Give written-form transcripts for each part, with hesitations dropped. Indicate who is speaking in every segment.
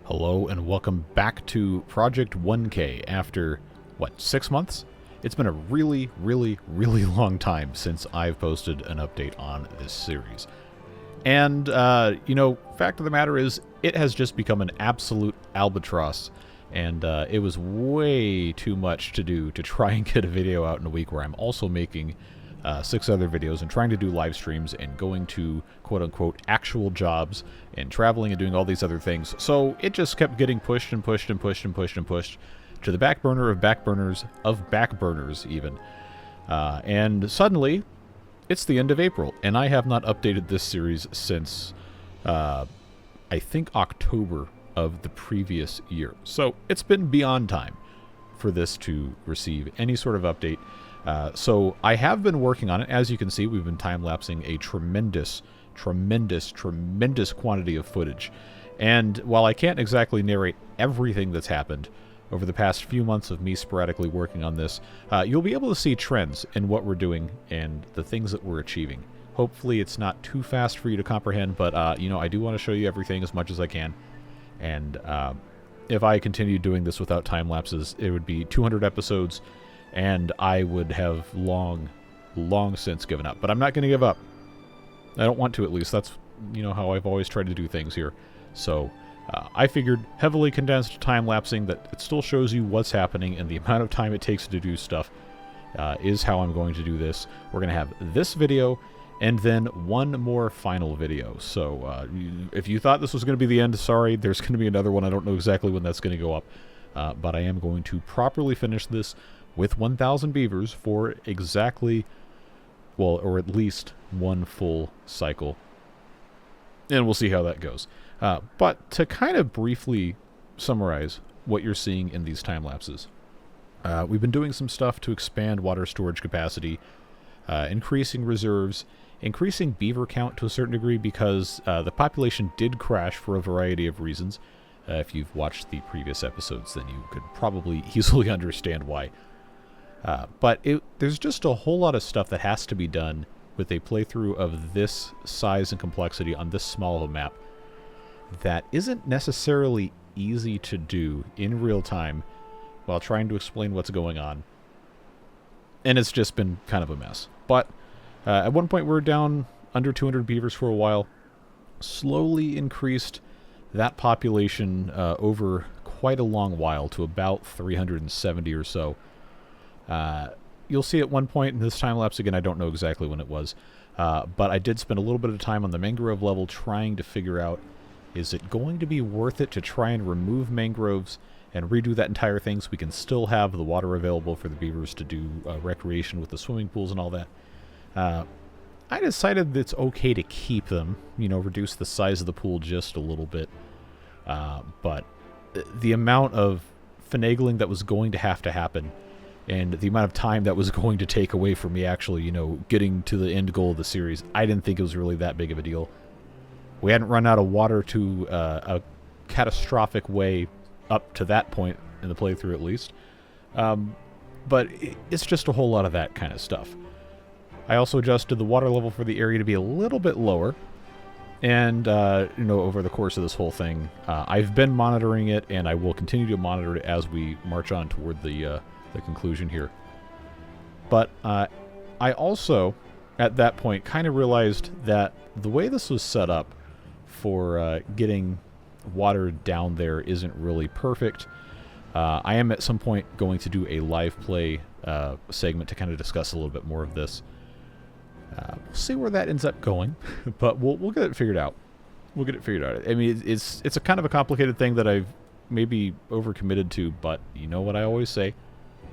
Speaker 1: Hello and welcome back to Project 1K after, 6 months? It's been a really long time since I've posted an update on this series. And, fact of the matter is, it has just become an absolute albatross. And it was way too much to do to try and get a video out in a week where I'm also making 6 other videos and trying to do live streams and going to quote-unquote actual jobs and traveling and doing all these other things. So it just kept getting pushed and pushed and pushed and pushed and pushed to the back burner of back burners of back burners even. And suddenly, it's the end of April, and I have not updated this series since, I think, October of the previous year. So it's been beyond time for this to receive any sort of update. So I have been working on it. As you can see, we've been time-lapsing a tremendous quantity of footage. And while I can't exactly narrate everything that's happened over the past few months of me sporadically working on this, you'll be able to see trends in what we're doing and the things that we're achieving. Hopefully it's not too fast for you to comprehend, but, I do want to show you everything as much as I can. And if I continued doing this without time-lapses, it would be 200 episodes, and I would have long since given up. But I'm not going to give up. I don't want to, at least. That's, how I've always tried to do things here. So I figured heavily condensed time-lapsing that it still shows you what's happening and the amount of time it takes to do stuff is how I'm going to do this. We're going to have this video and then one more final video. So if you thought this was going to be the end, sorry, there's going to be another one. I don't know exactly when that's going to go up. But I am going to properly finish this with 1,000 beavers for exactly, well, or at least one full cycle. And we'll see how that goes. But to kind of briefly summarize what you're seeing in these time lapses, we've been doing some stuff to expand water storage capacity, increasing reserves, increasing beaver count to a certain degree because the population did crash for a variety of reasons. If you've watched the previous episodes, then you could probably easily understand why. But there's just a whole lot of stuff that has to be done with a playthrough of this size and complexity on this small of a map that isn't necessarily easy to do in real time while trying to explain what's going on. And it's just been kind of a mess. But at one point we were down under 200 beavers for a while, slowly increased that population over quite a long while to about 370 or so. You'll see at one point in this time-lapse, again, I don't know exactly when it was, but I did spend a little bit of time on the mangrove level trying to figure out, is it going to be worth it to try and remove mangroves and redo that entire thing so we can still have the water available for the beavers to do recreation with the swimming pools and all that? I decided that it's okay to keep them, reduce the size of the pool just a little bit, but the amount of finagling that was going to have to happen and the amount of time that was going to take away from me actually, getting to the end goal of the series, I didn't think it was really that big of a deal. We hadn't run out of water to a catastrophic way up to that point in the playthrough, at least. But it's just a whole lot of that kind of stuff. I also adjusted the water level for the area to be a little bit lower. And, over the course of this whole thing, I've been monitoring it, and I will continue to monitor it as we march on toward the conclusion here. But I also, at that point, kind of realized that the way this was set up for getting water down there isn't really perfect. I am at some point going to do a live play segment to kind of discuss a little bit more of this. We'll see where that ends up going, but we'll get it figured out. We'll get it figured out. I mean, it's a kind of a complicated thing that I've maybe overcommitted to, but you know what I always say.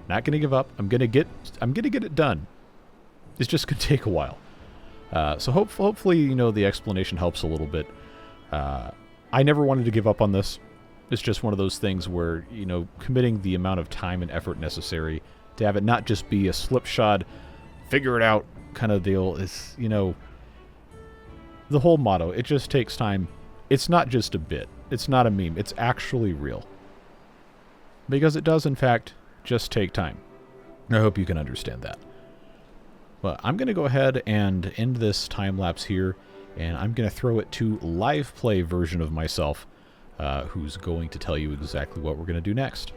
Speaker 1: Not going to give up. I'm going to get it done. It's just going to take a while. So hopefully, the explanation helps a little bit. I never wanted to give up on this. It's just one of those things where, committing the amount of time and effort necessary to have it not just be a slipshod, figure it out kind of deal is, the whole motto. It just takes time. It's not just a bit. It's not a meme. It's actually real. Because it does, in fact, just take time. I hope you can understand that. But I'm going to go ahead and end this time lapse here, and I'm going to throw it to live play version of myself who's going to tell you exactly what we're going to do next.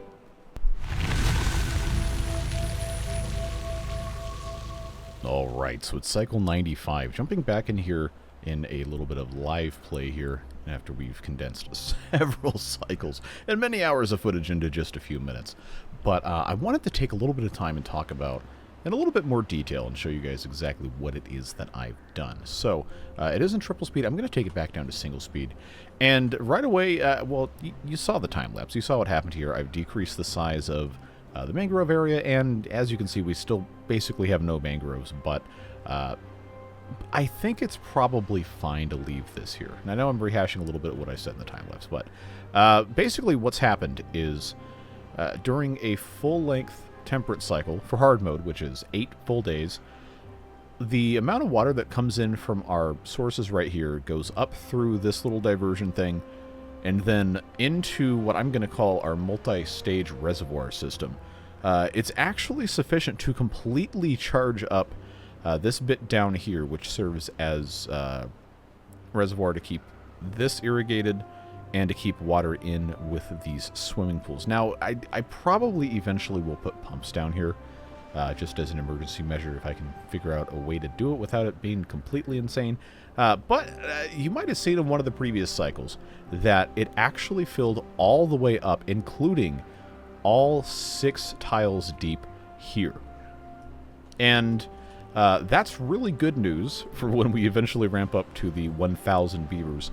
Speaker 1: All right, so it's cycle 95. Jumping back in here in a little bit of live play here after we've condensed several cycles and many hours of footage into just a few minutes. But I wanted to take a little bit of time and talk about in a little bit more detail and show you guys exactly what it is that I've done. So it is in triple speed. I'm going to take it back down to single speed. And right away, well, you saw the time lapse. You saw what happened here. I've decreased the size of the mangrove area, and as you can see, we still basically have no mangroves, but I think it's probably fine to leave this here. And I know I'm rehashing a little bit of what I said in the time-lapse, but basically what's happened is during a full-length temperate cycle for hard mode, which is 8 full days, the amount of water that comes in from our sources right here goes up through this little diversion thing and then into what I'm going to call our multi-stage reservoir system. It's actually sufficient to completely charge up this bit down here, which serves as reservoir to keep this irrigated and to keep water in with these swimming pools. Now, I probably eventually will put pumps down here just as an emergency measure if I can figure out a way to do it without it being completely insane. But you might have seen in one of the previous cycles that it actually filled all the way up, including all 6 tiles deep here. And that's really good news for when we eventually ramp up to the 1,000 beavers.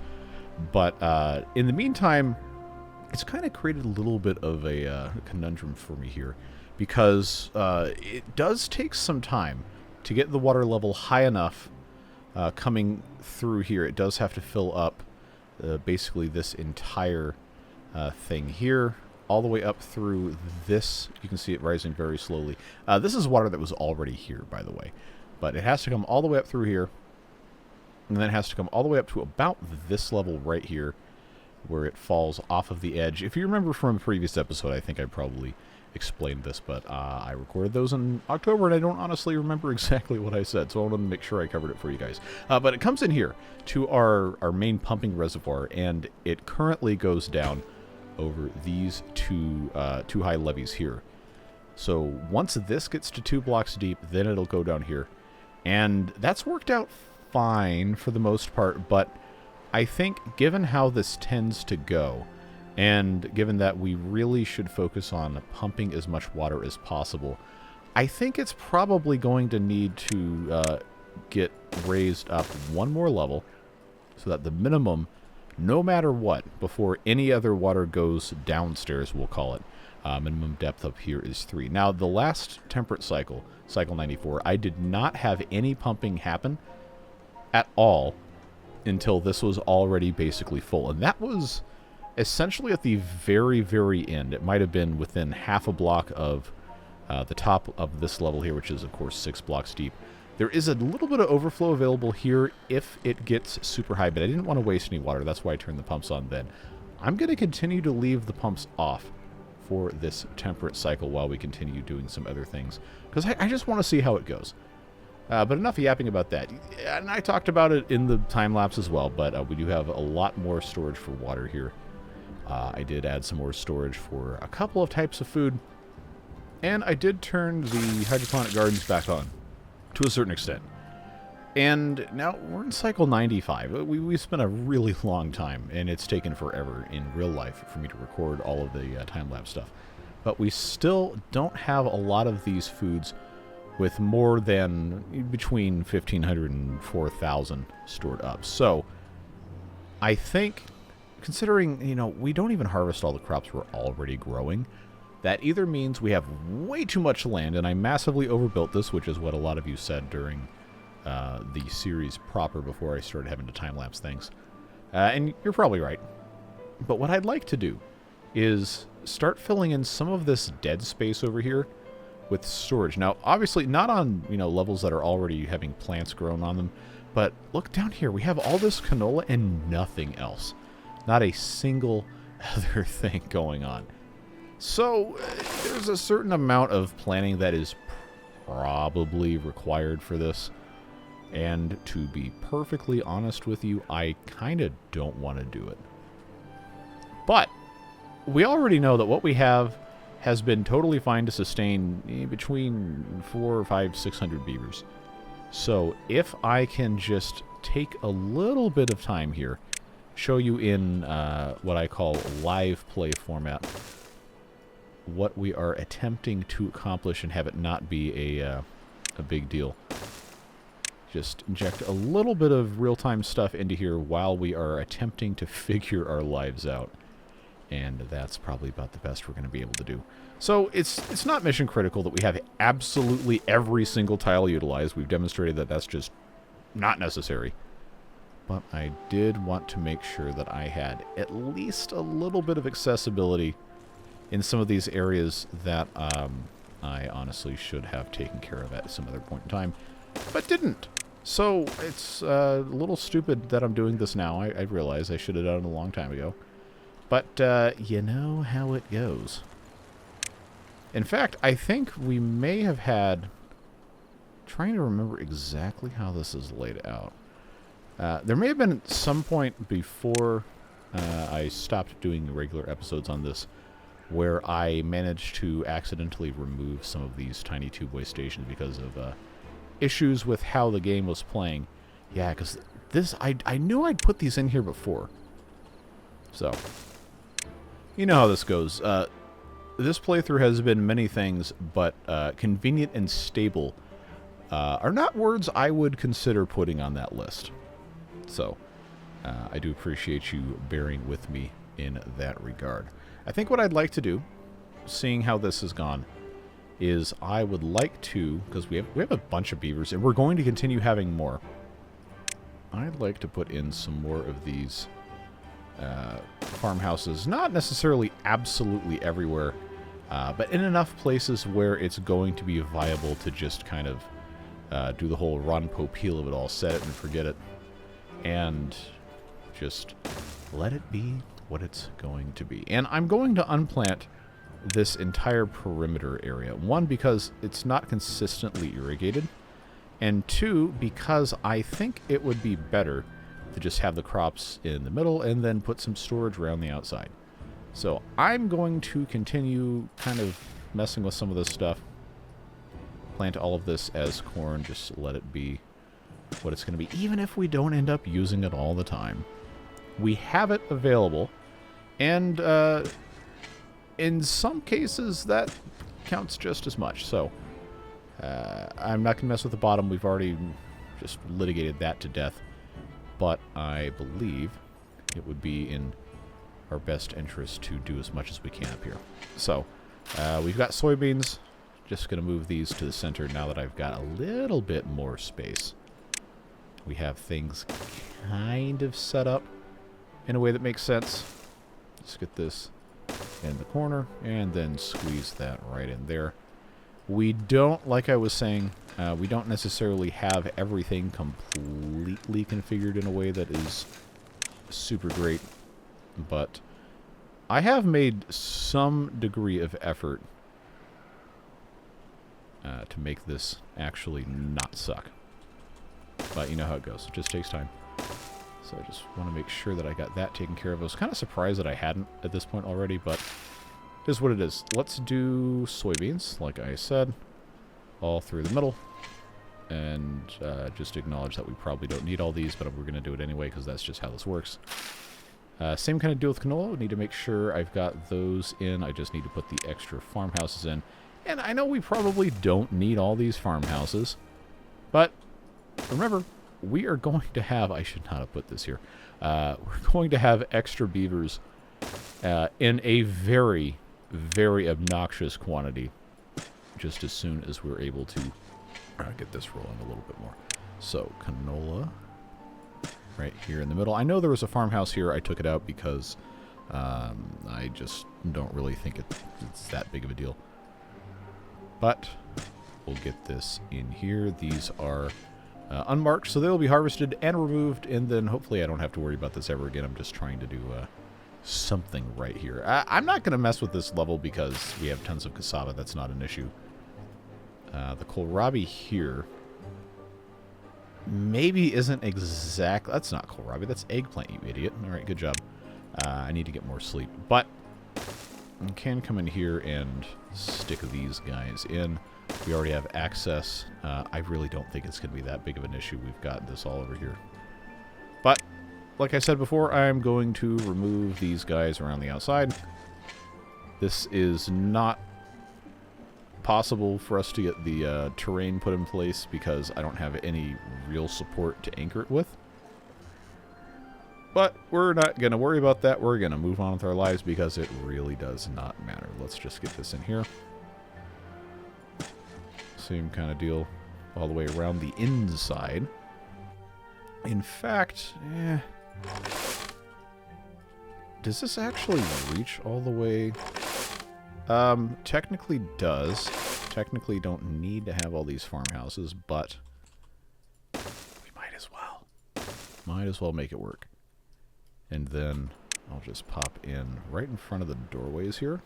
Speaker 1: But in the meantime, it's kind of created a little bit of a conundrum for me here, because it does take some time to get the water level high enough coming through here. It does have to fill up basically this entire thing here, all the way up through this. You can see it rising very slowly. This is water that was already here, by the way. But it has to come all the way up through here, and then it has to come all the way up to about this level right here, where it falls off of the edge. If you remember from a previous episode, I think I probably explained this, but I recorded those in October, and I don't honestly remember exactly what I said, so I want to make sure I covered it for you guys. But it comes in here to our main pumping reservoir, and it currently goes down over these two high levees here. So once this gets to 2 blocks deep, then it'll go down here. And that's worked out fine for the most part, but I think given how this tends to go, and given that we really should focus on pumping as much water as possible, I think it's probably going to need to get raised up one more level so that the minimum, no matter what, before any other water goes downstairs, we'll call it, minimum depth up here is 3. Now, the last temperate cycle, cycle 94, I did not have any pumping happen at all until this was already basically full. And that was essentially at the very, very end. It might have been within half a block of the top of this level here, which is, of course, 6 blocks deep. There is a little bit of overflow available here if it gets super high, but I didn't want to waste any water. That's why I turned the pumps on then. I'm going to continue to leave the pumps off for this temperate cycle while we continue doing some other things, because I just want to see how it goes. But enough yapping about that. And I talked about it in the time-lapse as well, but we do have a lot more storage for water here. I did add some more storage for a couple of types of food, and I did turn the hydroponic gardens back on to a certain extent. And now we're in cycle 95. We spent a really long time, and it's taken forever in real life for me to record all of the time-lapse stuff. But we still don't have a lot of these foods with more than between 1,500 and 4,000 stored up. So I think, considering, you know, we don't even harvest all the crops we're already growing, that either means we have way too much land, and I massively overbuilt this, which is what a lot of you said during the series proper before I started having to time-lapse things. And you're probably right. But what I'd like to do is start filling in some of this dead space over here with storage. Now, obviously, not on, you know, levels that are already having plants grown on them, but look down here. We have all this canola and nothing else. Not a single other thing going on. So, there's a certain amount of planning that is probably required for this. And to be perfectly honest with you, I kind of don't want to do it. But we already know that what we have has been totally fine to sustain between 400 or 500, 600 beavers. So if I can just take a little bit of time here, show you in what I call live play format what we are attempting to accomplish and have it not be a big deal. Just inject a little bit of real-time stuff into here while we are attempting to figure our lives out. And that's probably about the best we're going to be able to do. So it's not mission critical that we have absolutely every single tile utilized. We've demonstrated that that's just not necessary. But I did want to make sure that I had at least a little bit of accessibility in some of these areas that I honestly should have taken care of at some other point in time, but didn't. So it's a little stupid that I'm doing this now. I realize I should have done it a long time ago. But you know how it goes. In fact, I think we may have had... Trying to remember exactly how this is laid out. There may have been some point before I stopped doing regular episodes on this where I managed to accidentally remove some of these tiny two-way stations because of issues with how the game was playing. Yeah, because this... I knew I'd put these in here before. So... You know how this goes. This playthrough has been many things, but convenient and stable are not words I would consider putting on that list. So, I do appreciate you bearing with me in that regard. I think what I'd like to do, seeing how this has gone, is I would like to, because we have a bunch of beavers, and we're going to continue having more. I'd like to put in some more of these farmhouses, not necessarily absolutely everywhere, but in enough places where it's going to be viable to just kind of do the whole Ron Popeil of it all, set it and forget it, and just let it be what it's going to be. And I'm going to unplant this entire perimeter area. One, because it's not consistently irrigated, and two, because I think it would be better to just have the crops in the middle and then put some storage around the outside. So I'm going to continue kind of messing with some of this stuff. Plant all of this as corn, just let it be what it's going to be, even if we don't end up using it all the time. We have it available, and in some cases that counts just as much. So I'm not going to mess with the bottom. We've already just litigated that to death. But I believe it would be in our best interest to do as much as we can up here. So, we've got soybeans. Just going to move these to the center now that I've got a little bit more space. We have things kind of set up in a way that makes sense. Let's get this in the corner and then squeeze that right in there. We don't, like I was saying, we don't necessarily have everything completely configured in a way that is super great, but I have made some degree of effort to make this actually not suck. But you know how it goes. It just takes time. So I just want to make sure that I got that taken care of. I was kind of surprised that I hadn't at this point already, but it is what it is. Let's do soybeans, like I said, all through the middle. And just acknowledge that we probably don't need all these, but we're going to do it anyway because that's just how this works. Same kind of deal with canola. We need to make sure I've got those in. I just need to put the extra farmhouses in. And I know we probably don't need all these farmhouses, but remember, we are going to have... I should not have put this here. We're going to have extra beavers in a very, very obnoxious quantity just as soon as we're able to get this rolling a little bit more. So, canola right here in the middle. I know there was a farmhouse here. I took it out because I just don't really think it's that big of a deal. But we'll get this in here. These are unmarked, so they'll be harvested and removed, and then hopefully I don't have to worry about this ever again. I'm just trying to do something right here. I'm not going to mess with this level because we have tons of cassava. That's not an issue. The kohlrabi here maybe isn't exact. That's not kohlrabi. That's eggplant, you idiot. All right, good job. I need to get more sleep. But I can come in here and stick these guys in. We already have access. I really don't think it's going to be that big of an issue. We've got this all over here. But, like I said before, I'm going to remove these guys around the outside. This is not possible for us to get the terrain put in place because I don't have any real support to anchor it with. But we're not going to worry about that. We're going to move on with our lives because it really does not matter. Let's just get this in here. Same kind of deal all the way around the inside. In fact, does this actually reach all the way? Technically does. Technically don't need to have all these farmhouses, but we might as well. Might as well make it work. And then I'll just pop in right in front of the doorways here.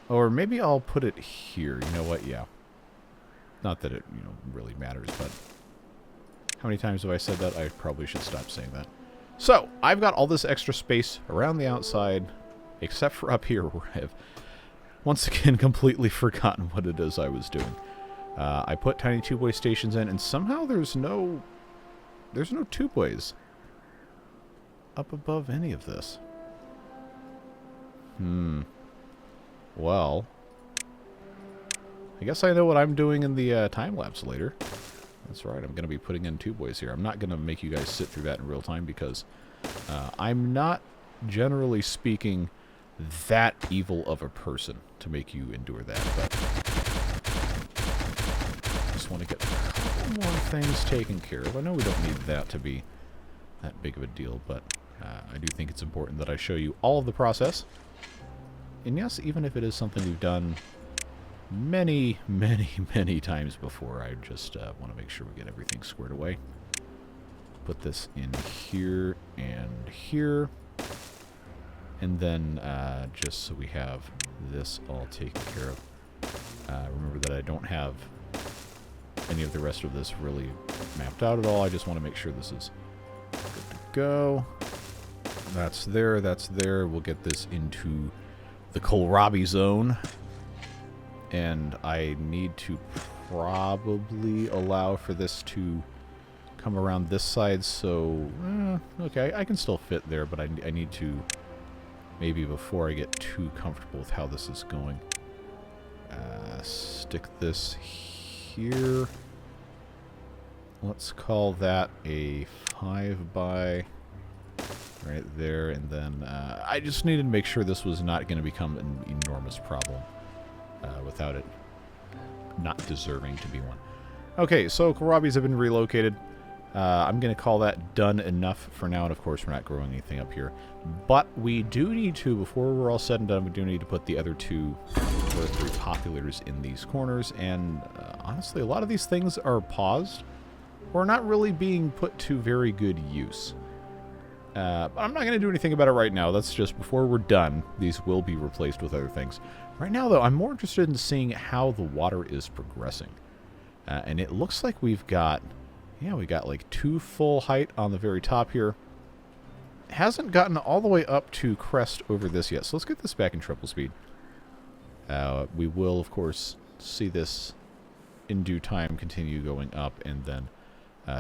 Speaker 1: Or maybe I'll put it here. You know what? Yeah. Not that it, really matters, but how many times have I said that? I probably should stop saying that. So, I've got all this extra space around the outside, except for up here where I have, once again, completely forgotten what it is I was doing. I put tiny tube-way stations in, and somehow there's no tube-ways up above any of this. Well, I guess I know what I'm doing in the time-lapse later. That's right, I'm going to be putting in tube-ways here. I'm not going to make you guys sit through that in real time because I'm not, generally speaking, that evil of a person to make you endure that. But I just want to get a couple more things taken care of. I know we don't need that to be that big of a deal, but I do think it's important that I show you all of the process. And yes, even if it is something we've done many, many, many times before, I just want to make sure we get everything squared away. Put this in here and here. And then just so we have this all taken care of. Remember that I don't have any of the rest of this really mapped out at all. I just want to make sure this is good to go. That's there, that's there. We'll get this into the kohlrabi zone. And I need to probably allow for this to come around this side, so okay, I can still fit there, but I need to, maybe before I get too comfortable with how this is going, stick this here. Let's call that a 5 by right there, and then I just needed to make sure this was not going to become an enormous problem without it not deserving to be one. Okay, so kohlrabis have been relocated. I'm going to call that done enough for now, and of course we're not growing anything up here. But we do need to, before we're all said and done, we do need to put the other 2 or 3 populars in these corners, and honestly, a lot of these things are paused or not really being put to very good use. But I'm not going to do anything about it right now. That's just before we're done. These will be replaced with other things. Right now, though, I'm more interested in seeing how the water is progressing. And it looks like we've got, we got like 2 full height on the very top here. Hasn't gotten all the way up to crest over this yet. So let's get this back in triple speed. We will, of course, see this in due time continue going up and then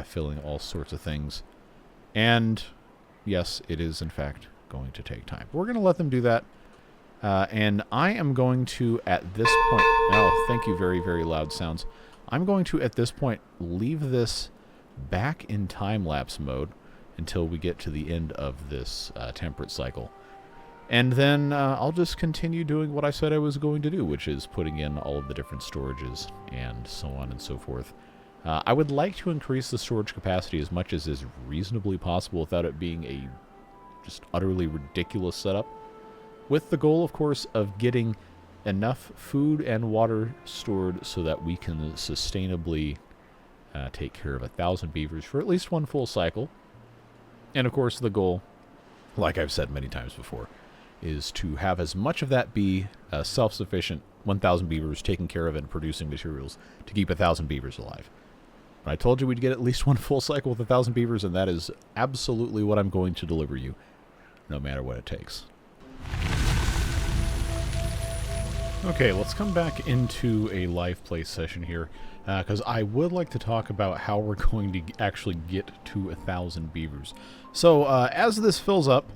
Speaker 1: filling all sorts of things. And yes, it is, in fact, going to take time. We're going to let them do that. And I am going to, at this point... Oh, thank you, very, very loud sounds. I'm going to, at this point, leave this back in time-lapse mode until we get to the end of this temperate cycle. And then I'll just continue doing what I said I was going to do, which is putting in all of the different storages and so on and so forth. I would like to increase the storage capacity as much as is reasonably possible without it being a just utterly ridiculous setup. With the goal, of course, of getting enough food and water stored so that we can sustainably take care of 1,000 beavers for at least one full cycle. And, of course, the goal, like I've said many times before, is to have as much of that be self-sufficient, 1,000 beavers taken care of and producing materials to keep 1,000 beavers alive. I told you we'd get at least one full cycle with 1,000 beavers, and that is absolutely what I'm going to deliver you. no matter what it takes. Okay, let's come back into a live play session here, because I would like to talk about how we're going to actually get to 1,000 beavers. So, as this fills up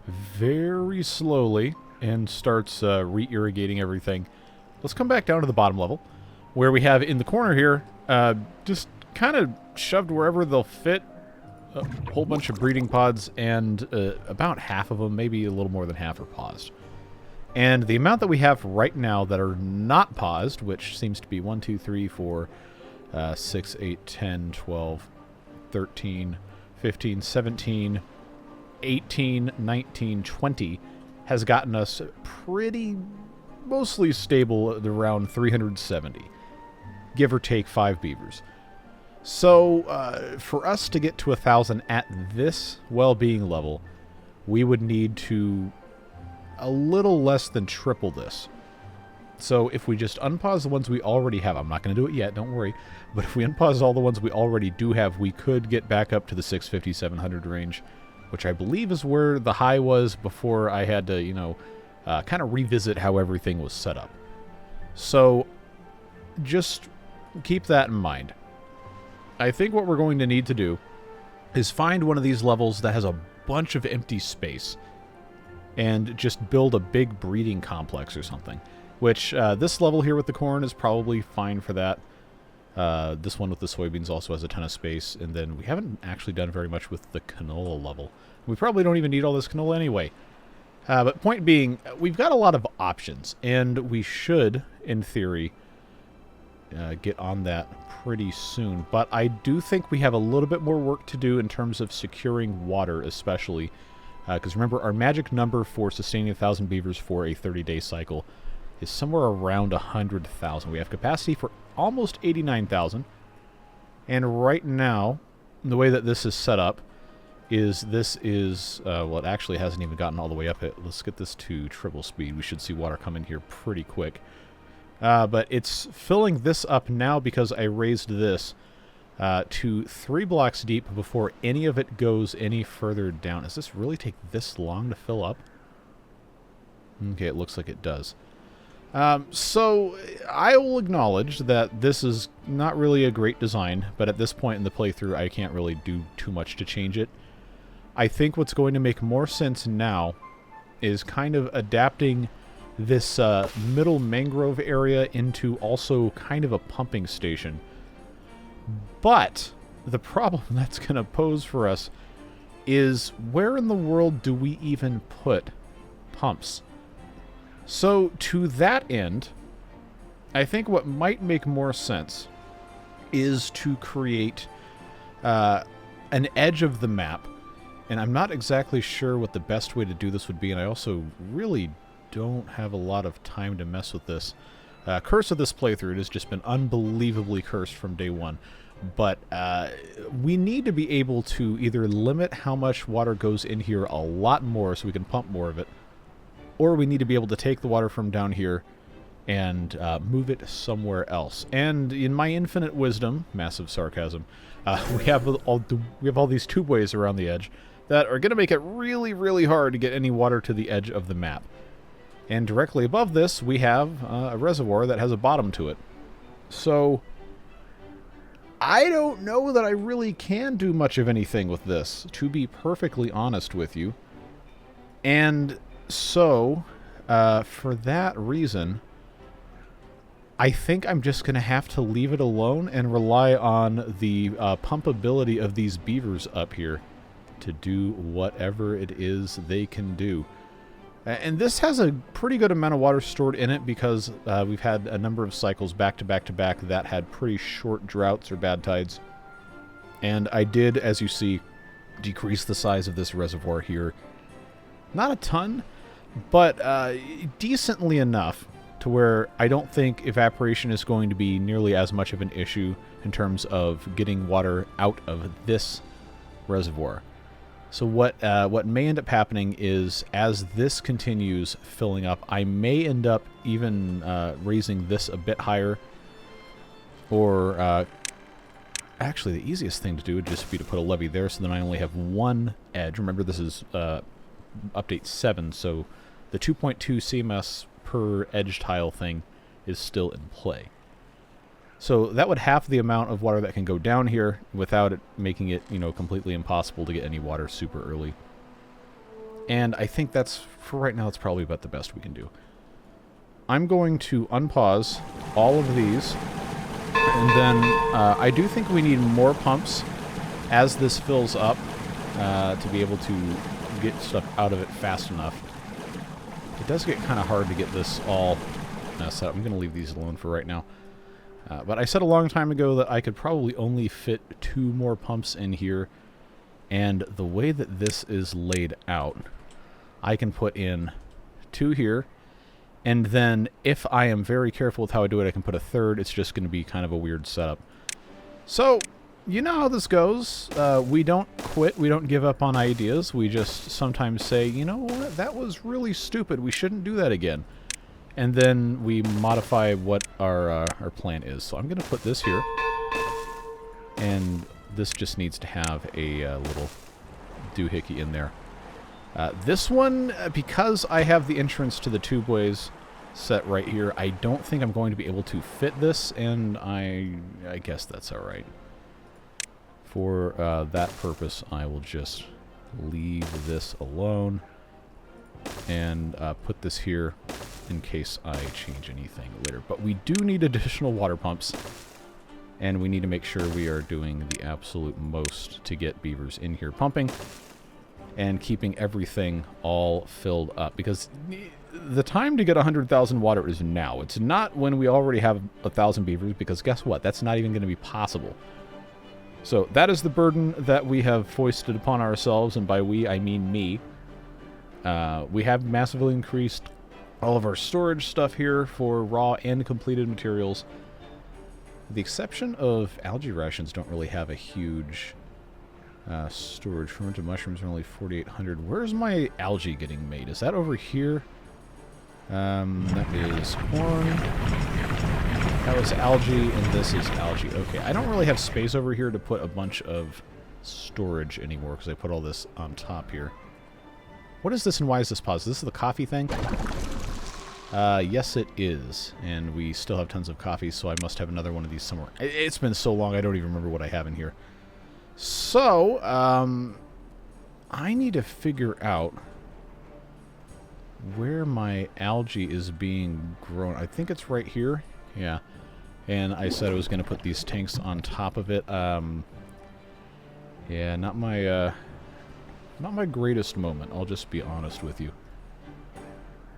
Speaker 1: very slowly and starts re-irrigating everything, let's come back down to the bottom level, where we have in the corner here, just kind of shoved wherever they'll fit, a whole bunch of breeding pods, and about half of them, maybe a little more than half, are paused. And the amount that we have right now that are not paused, which seems to be 1, 2, 3, 4, 6, 8, 10, 12, 13, 15, 17, 18, 19, 20, has gotten us pretty mostly stable at around 370, give or take 5 beavers. So for us to get to 1,000 at this well-being level, we would need to a little less than triple this. So if we just unpause the ones we already have, I'm not going to do it yet, don't worry, but if we unpause all the ones we already do have, we could get back up to the 650, 700 range, which I believe is where the high was before I had to, you know, kind of revisit how everything was set up. So just keep that in mind. I think what we're going to need to do is find one of these levels that has a bunch of empty space and just build a big breeding complex or something. Which, this level here with the corn is probably fine for that. This one with the soybeans also has a ton of space. And then we haven't actually done very much with the canola level. We probably don't even need all this canola anyway. But point being, we've got a lot of options. And we should, in theory, get on that pretty soon. But I do think we have a little bit more work to do in terms of securing water, especially. Because remember, our magic number for sustaining 1,000 beavers for a 30-day cycle is somewhere around 100,000. We have capacity for almost 89,000. And right now, the way that this is set up is well, it actually hasn't even gotten all the way up. Let's get this to triple speed. We should see water come in here pretty quick. But it's filling this up now because I raised this to 3 blocks deep before any of it goes any further down. Does this really take this long to fill up? Okay, it looks like it does. So I will acknowledge that this is not really a great design, but at this point in the playthrough, I can't really do too much to change it. I think what's going to make more sense now is kind of adapting this middle mangrove area into also kind of a pumping station. But the problem that's going to pose for us is, where in the world do we even put pumps? So to that end, I think what might make more sense is to create an edge of the map. And I'm not exactly sure what the best way to do this would be, and I also really don't have a lot of time to mess with this. Curse of this playthrough, it has just been unbelievably cursed from day one. But we need to be able to either limit how much water goes in here a lot more so we can pump more of it, or we need to be able to take the water from down here and move it somewhere else. And in my infinite wisdom, massive sarcasm, we have all these tubeways around the edge that are going to make it really, really hard to get any water to the edge of the map. And directly above this, we have a reservoir that has a bottom to it. So I don't know that I really can do much of anything with this, to be perfectly honest with you. And so, for that reason, I think I'm just going to have to leave it alone and rely on the pumpability of these beavers up here to do whatever it is they can do. And this has a pretty good amount of water stored in it because we've had a number of cycles back to back to back that had pretty short droughts or bad tides. And I did, as you see, decrease the size of this reservoir here. Not a ton, but decently enough to where I don't think evaporation is going to be nearly as much of an issue in terms of getting water out of this reservoir. So what may end up happening is, as this continues filling up, I may end up even raising this a bit higher. Or actually, the easiest thing to do would just be to put a levee there, so then I only have one edge. Remember, this is update 7, so the 2.2 CMS per edge tile thing is still in play. So that would half the amount of water that can go down here without it making it, you know, completely impossible to get any water super early. And I think that's, for right now, it's probably about the best we can do. I'm going to unpause all of these, and then I do think we need more pumps as this fills up to be able to get stuff out of it fast enough. It does get kind of hard to get this all set up. I'm going to leave these alone for right now. But I said a long time ago that I could probably only fit 2 more pumps in here, and the way that this is laid out, I can put in 2 here, and then if I am very careful with how I do it, I can put a 3rd. It's just going to be kind of a weird setup. So, you know how this goes. We don't quit. We don't give up on ideas. We just sometimes say, you know what, that was really stupid. We shouldn't do that again. And then we modify what our plan is. So I'm going to put this here. And this just needs to have a little doohickey in there. This one, because I have the entrance to the tubeways set right here, I don't think I'm going to be able to fit this, and I guess that's alright. For that purpose, I will just leave this alone and put this here in case I change anything later. But we do need additional water pumps, and we need to make sure we are doing the absolute most to get beavers in here pumping and keeping everything all filled up, because the time to get 100,000 water is now. It's not when we already have 1,000 beavers, because guess what? That's not even going to be possible. So that is the burden that we have foisted upon ourselves, and by we, I mean me. We have massively increased all of our storage stuff here for raw and completed materials. The exception of algae rations don't really have a huge storage. Fermented mushrooms are only 4,800. Where's my algae getting made? Is that over here? That is corn. That was algae, and this is algae. Okay, I don't really have space over here to put a bunch of storage anymore because I put all this on top here. What is this and why is this paused? Is this the coffee thing? Yes, it is. And we still have tons of coffee, so I must have another one of these somewhere. It's been so long, I don't even remember what I have in here. So, I need to figure out where my algae is being grown. I think it's right here. Yeah. And I said I was going to put these tanks on top of it. Yeah, not my greatest moment. I'll just be honest with you.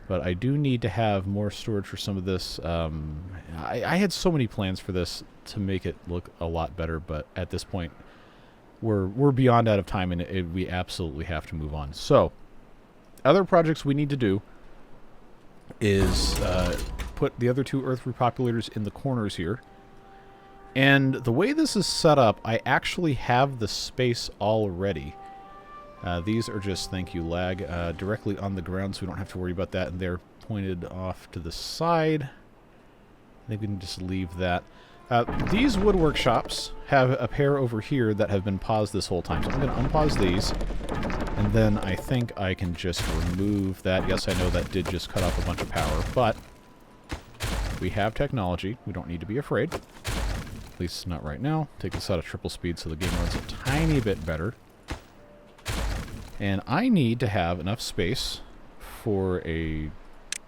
Speaker 1: But I do need to have more storage for some of this. I had so many plans for this to make it look a lot better, but at this point, we're beyond out of time, and we absolutely have to move on. So, other projects we need to do is put the other 2 earth repopulators in the corners here. And the way this is set up, I actually have the space already. These are just, thank you, lag, directly on the ground, so we don't have to worry about that. And they're pointed off to the side. I think we can just leave that. These wood workshops have a pair over here that have been paused this whole time. So I'm going to unpause these. And then I think I can just remove that. Yes, I know that did just cut off a bunch of power, but we have technology. We don't need to be afraid. At least not right now. Take this out of triple speed so the game runs a tiny bit better. And I need to have enough space for a,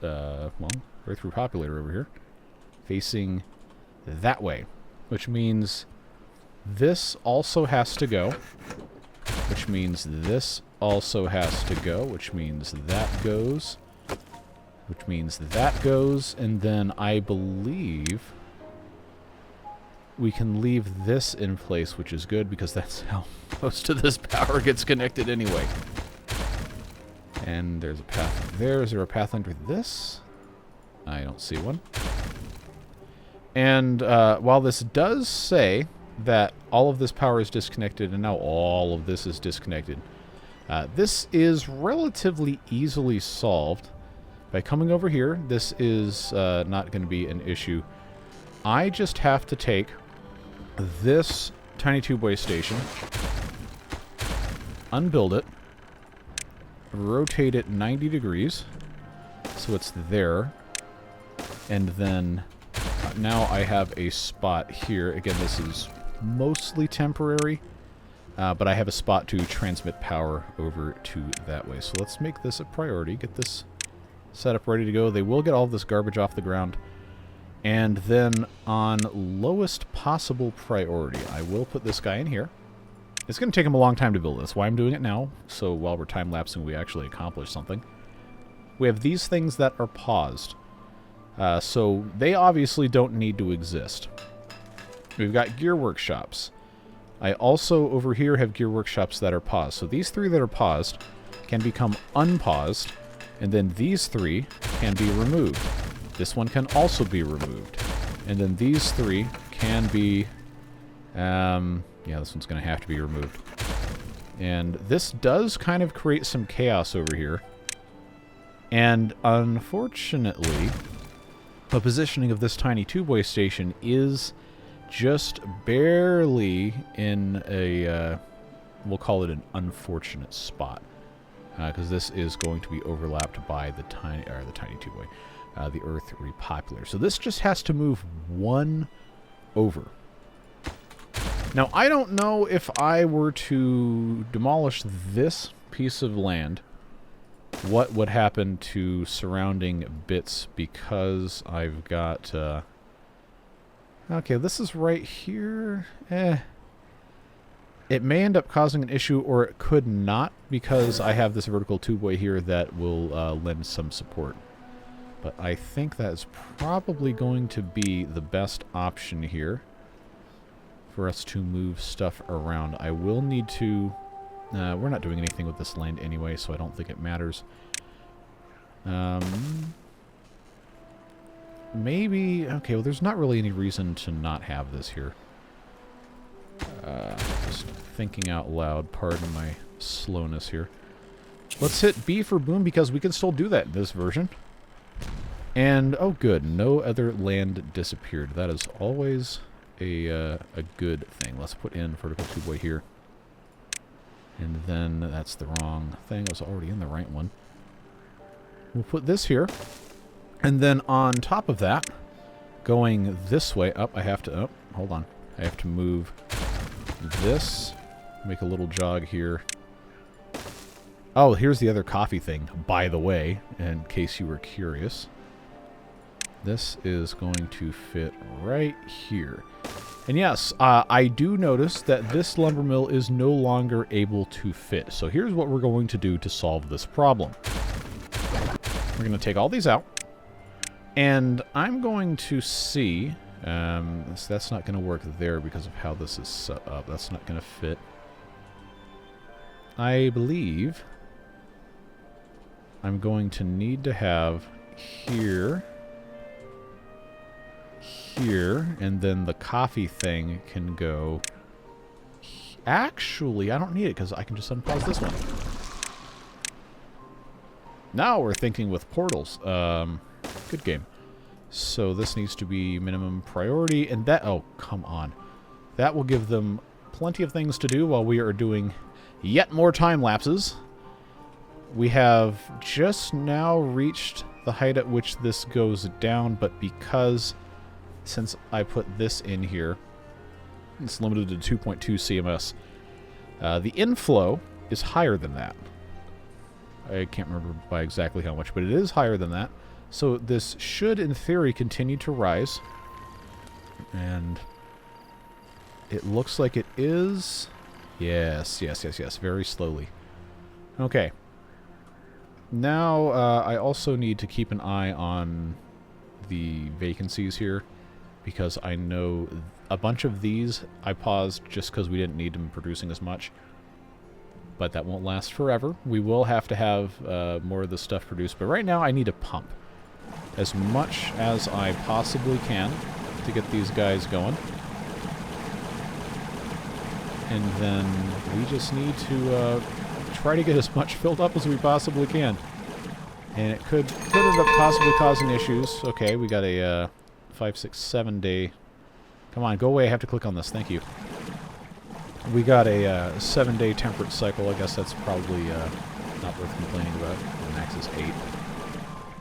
Speaker 1: well, earth repopulator over here, facing that way, which means this also has to go, which means this also has to go, which means that goes, which means that goes, and then I believe we can leave this in place, which is good because that's how most of this power gets connected anyway. And there's a path there. Is there a path under this? I don't see one. And while this does say that all of this power is disconnected and now all of this is disconnected, this is relatively easily solved by coming over here. This is not going to be an issue. I just have to take this tiny tubeway station, unbuild it, rotate it 90 degrees, so it's there. And then now I have a spot here. Again, this is mostly temporary, but I have a spot to transmit power over to that way. So let's make this a priority, get this set up ready to go. They will get all this garbage off the ground. And then on lowest possible priority, I will put this guy in here. It's going to take him a long time to build. That's why I'm doing it now. So while we're time-lapsing, we actually accomplish something. We have these things that are paused. So they obviously don't need to exist. We've got gear workshops. I also, over here, have gear workshops that are paused. So these three that are paused can become unpaused. And then these three can be removed. This one can also be removed. And then these three can be... yeah, this one's going to have to be removed. And this does kind of create some chaos over here. And unfortunately, the positioning of this tiny two-way station is just barely in a, we'll call it an unfortunate spot. Because this is going to be overlapped by the tiny two-way. The Earth Repopulator. So this just has to move one over. Now, I don't know if I were to demolish this piece of land, what would happen to surrounding bits, because I've got... okay, this is right here. It may end up causing an issue, or it could not, because I have this vertical tubeway here that will lend some support. But I think that's probably going to be the best option here for us to move stuff around. I will need to... we're not doing anything with this land anyway, so I don't think it matters. Maybe... Okay, well, there's not really any reason to not have this here. Just thinking out loud. Pardon my slowness here. Let's hit B for boom, because we can still do that in this version. And, oh good, no other land disappeared. That is always a good thing. Let's put in vertical tubeway here. And then that's the wrong thing. I was already in the right one. We'll put this here. And then on top of that, going this way up, I have to... Oh, hold on. I have to move this. Make a little jog here. Oh, here's the other coffee thing, by the way, in case you were curious. This is going to fit right here. And yes, I do notice that this lumber mill is no longer able to fit. So here's what we're going to do to solve this problem. We're going to take all these out. And I'm going to see... that's not going to work there because of how this is set up. That's not going to fit. I believe I'm going to need to have here... here, and then the coffee thing can go... Actually, I don't need it, because I can just unpause this one. Now we're thinking with portals. Good game. So this needs to be minimum priority, and that... Oh, come on. That will give them plenty of things to do while we are doing yet more time lapses. We have just now reached the height at which this goes down, but because... Since I put this in here, it's limited to 2.2 CMS. The inflow is higher than that. I can't remember by exactly how much, but it is higher than that. So this should, in theory, continue to rise. And it looks like it is... Yes, yes, yes, yes. Very slowly. Okay. Now, I also need to keep an eye on the vacancies here, because I know a bunch of these I paused just because we didn't need them producing as much. But that won't last forever. We will have to have more of this stuff produced. But right now I need a pump as much as I possibly can to get these guys going. And then we just need to try to get as much filled up as we possibly can. And it could end up possibly causing issues. Okay, we got a 5, 6, 7 day... Come on, go away. I have to click on this. Thank you. We got a 7-day temperate cycle. I guess that's probably Not worth complaining about. The max is 8.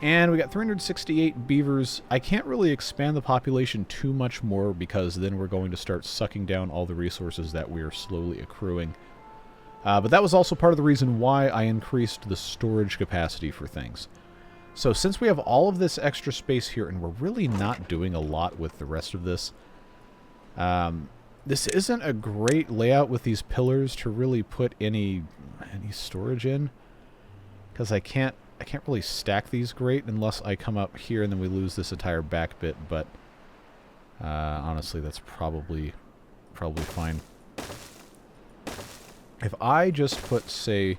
Speaker 1: And we got 368 beavers. I can't really expand the population too much more because then we're going to start sucking down all the resources that we are slowly accruing. But that was also part of the reason why I increased the storage capacity for things. So since we have all of this extra space here, and we're really not doing a lot with the rest of this, this isn't a great layout with these pillars to really put any storage in, because I can't really stack these great unless I come up here and then we lose this entire back bit. But honestly, that's probably fine. If I just put, say,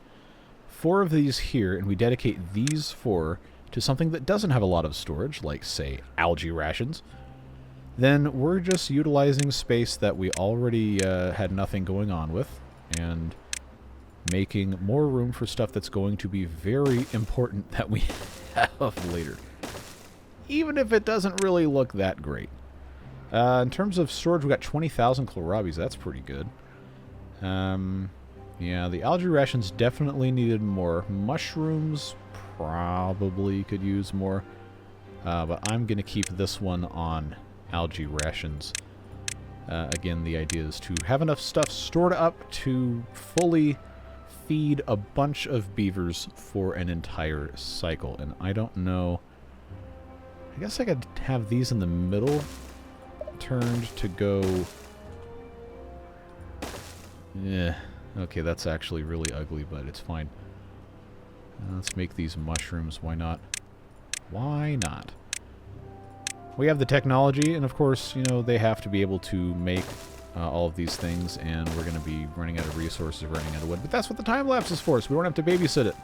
Speaker 1: 4 of these here, and we dedicate these 4 to something that doesn't have a lot of storage, like, say, algae rations, then we're just utilizing space that we already had nothing going on with, and making more room for stuff that's going to be very important that we have later. Even if it doesn't really look that great. In terms of storage, we got 20,000 kohlrabis. That's pretty good. Yeah, the algae rations definitely needed more. Mushrooms probably could use more. But I'm going to keep this one on algae rations. Again, the idea is to have enough stuff stored up to fully feed a bunch of beavers for an entire cycle. And I don't know... I guess I could have these in the middle turned to go... Yeah, okay, that's actually really ugly, but it's fine. Let's make these mushrooms. Why not? Why not? We have the technology, and of course, you know, they have to be able to make all of these things, and we're going to be running out of resources, running out of wood. But that's what the time-lapse is for, so we don't have to babysit it.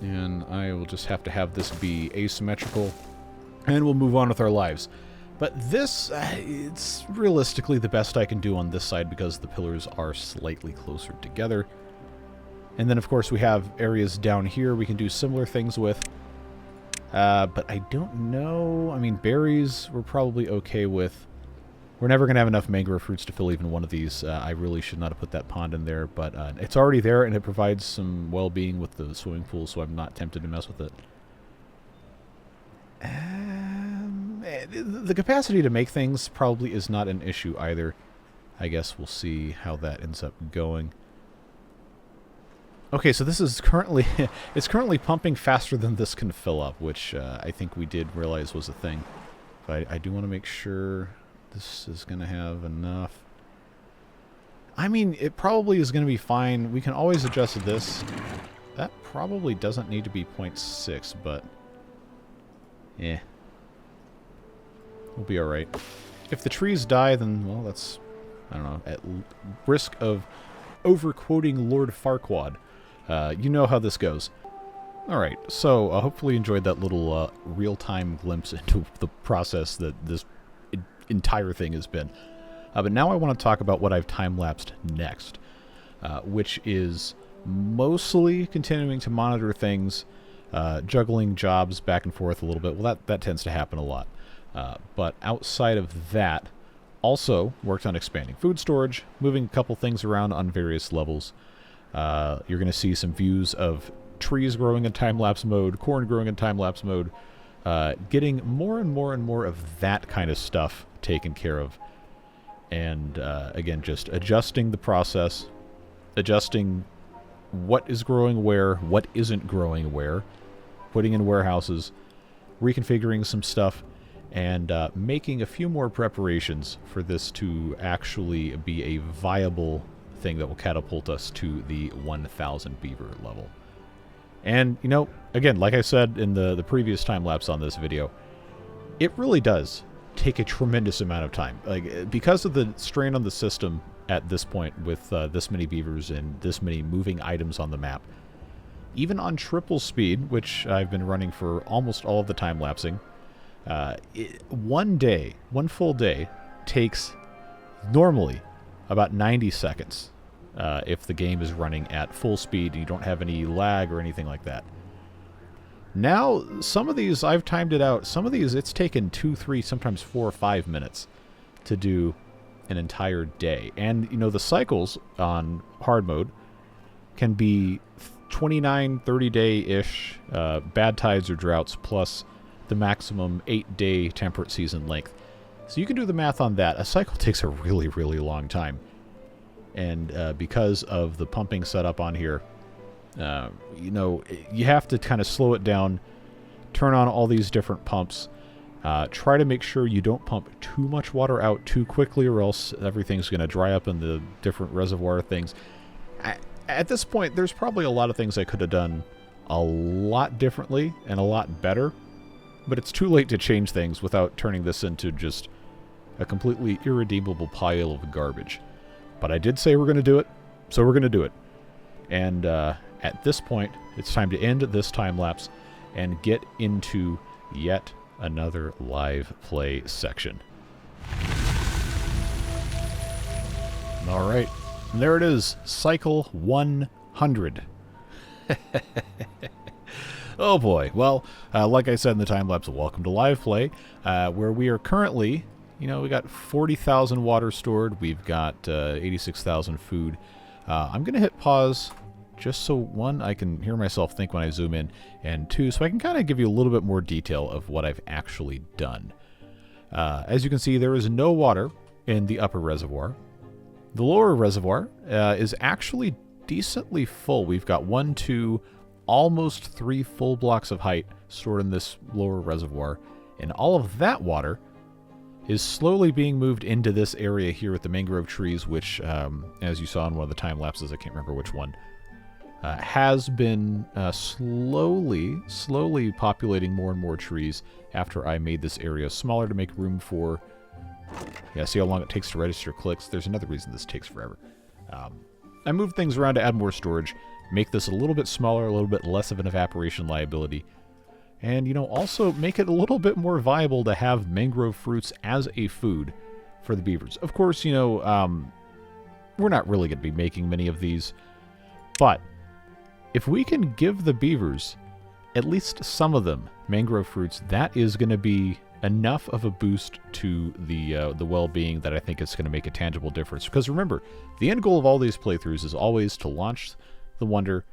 Speaker 1: And I will just have to have this be asymmetrical, and we'll move on with our lives. But this, it's realistically the best I can do on this side because the pillars are slightly closer together. And then, of course, we have areas down here we can do similar things with. But I don't know. I mean, berries we're probably okay with. We're never going to have enough mangrove fruits to fill even one of these. I really should not have put that pond in there, but it's already there, and it provides some well-being with the swimming pool, so I'm not tempted to mess with it. The capacity to make things probably is not an issue either. I guess we'll see how that ends up going. Okay, so this is currently... it's currently pumping faster than this can fill up, which I think we did realize was a thing. But I do want to make sure this is going to have enough. I mean, it probably is going to be fine. We can always adjust this. That probably doesn't need to be 0.6, but... yeah. We'll be alright. If the trees die, then, well, that's, I don't know, at risk of overquoting Lord Farquaad. You know how this goes. Alright, so hopefully you enjoyed that little real-time glimpse into the process that this entire thing has been. But now I want to talk about what I've time-lapsed next, which is mostly continuing to monitor things, juggling jobs back and forth a little bit. Well, that tends to happen a lot. But outside of that, also worked on expanding food storage, moving a couple things around on various levels. You're going to see some views of trees growing in time-lapse mode, corn growing in time-lapse mode, getting more and more and more of that kind of stuff taken care of. And again, just adjusting the process, adjusting what is growing where, what isn't growing where, putting in warehouses, reconfiguring some stuff, and making a few more preparations for this to actually be a viable thing that will catapult us to the 1,000 beaver level. And, you know, again, like I said in the previous time-lapse on this video, it really does take a tremendous amount of time. Like, because of the strain on the system at this point with this many beavers and this many moving items on the map, even on triple speed, which I've been running for almost all of the time-lapsing, one full day takes normally about 90 seconds if the game is running at full speed and you don't have any lag or anything like that. Now, some of these, I've timed it out, some of these it's taken 2, 3, sometimes 4 or 5 minutes to do an entire day. And, you know, the cycles on hard mode, can be 29, 30-day-ish bad tides or droughts plus the maximum 8-day temperate season length. So you can do the math on that. A cycle takes a really, really long time. And because of the pumping setup on here, you know, you have to kind of slow it down, turn on all these different pumps, try to make sure you don't pump too much water out too quickly or else everything's going to dry up in the different reservoir things. At this point, there's probably a lot of things I could have done a lot differently and a lot better, but it's too late to change things without turning this into just a completely irredeemable pile of garbage. But I did say we're going to do it, so we're going to do it. And at this point, it's time to end this time lapse and get into yet another live play section. All right, and there it is, cycle 100. Oh boy. Well, like I said in the time lapse, welcome to live play, where we are currently, you know, we got 40,000 water stored. We've got 86,000 food. I'm going to hit pause just so, one, I can hear myself think when I zoom in, and two, so I can kind of give you a little bit more detail of what I've actually done. As you can see, there is no water in the upper reservoir. The lower reservoir is actually decently full. We've got 1, 2, almost 3 full blocks of height stored in this lower reservoir, and all of that water is slowly being moved into this area here with the mangrove trees, which, as you saw in one of the time lapses, I can't remember which one, has been slowly populating more and more trees after I made this area smaller to make room for... Yeah, see how long it takes to register clicks? There's another reason this takes forever. I moved things around to add more storage, make this a little bit smaller, a little bit less of an evaporation liability, and, you know, also make it a little bit more viable to have mangrove fruits as a food for the beavers. Of course, you know, we're not really going to be making many of these, but if we can give the beavers, at least some of them, mangrove fruits, that is going to be enough of a boost to the well-being that I think it's going to make a tangible difference. Because remember, the end goal of all these playthroughs is always to launch the wonder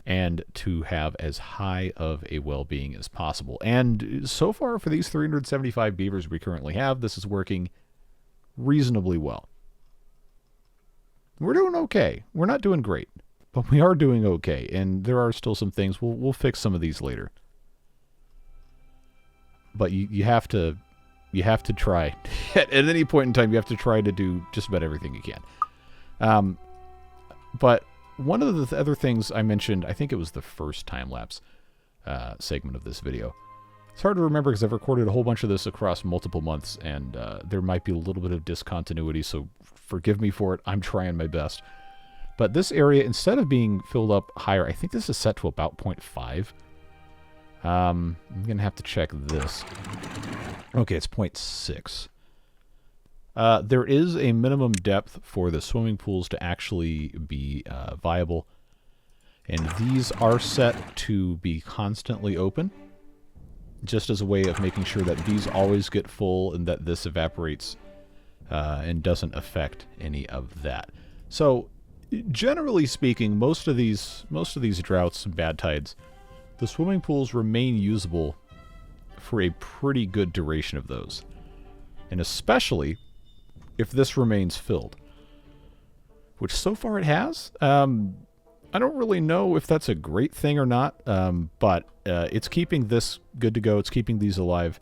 Speaker 1: and to have as high of a well-being as possible. And so far for these 375 beavers we currently have, this is working reasonably well. We're doing okay. We're not doing great, but we are doing okay. And there are still some things. We'll fix some of these later. But you have to try. At any point in time, you have to try to do just about everything you can. But one of the other things I mentioned, I think it was the first time-lapse segment of this video. It's hard to remember because I've recorded a whole bunch of this across multiple months, and there might be a little bit of discontinuity, so forgive me for it. I'm trying my best. But this area, instead of being filled up higher, I think this is set to about 0.5. I'm going to have to check this. Okay, it's 0.6. There is a minimum depth for the swimming pools to actually be viable. And these are set to be constantly open, just as a way of making sure that these always get full and that this evaporates and doesn't affect any of that. So, generally speaking, most of these droughts and bad tides, the swimming pools remain usable for a pretty good duration of those. And especially if this remains filled. Which so far it has. I don't really know if that's a great thing or not, but it's keeping this good to go. It's keeping these alive.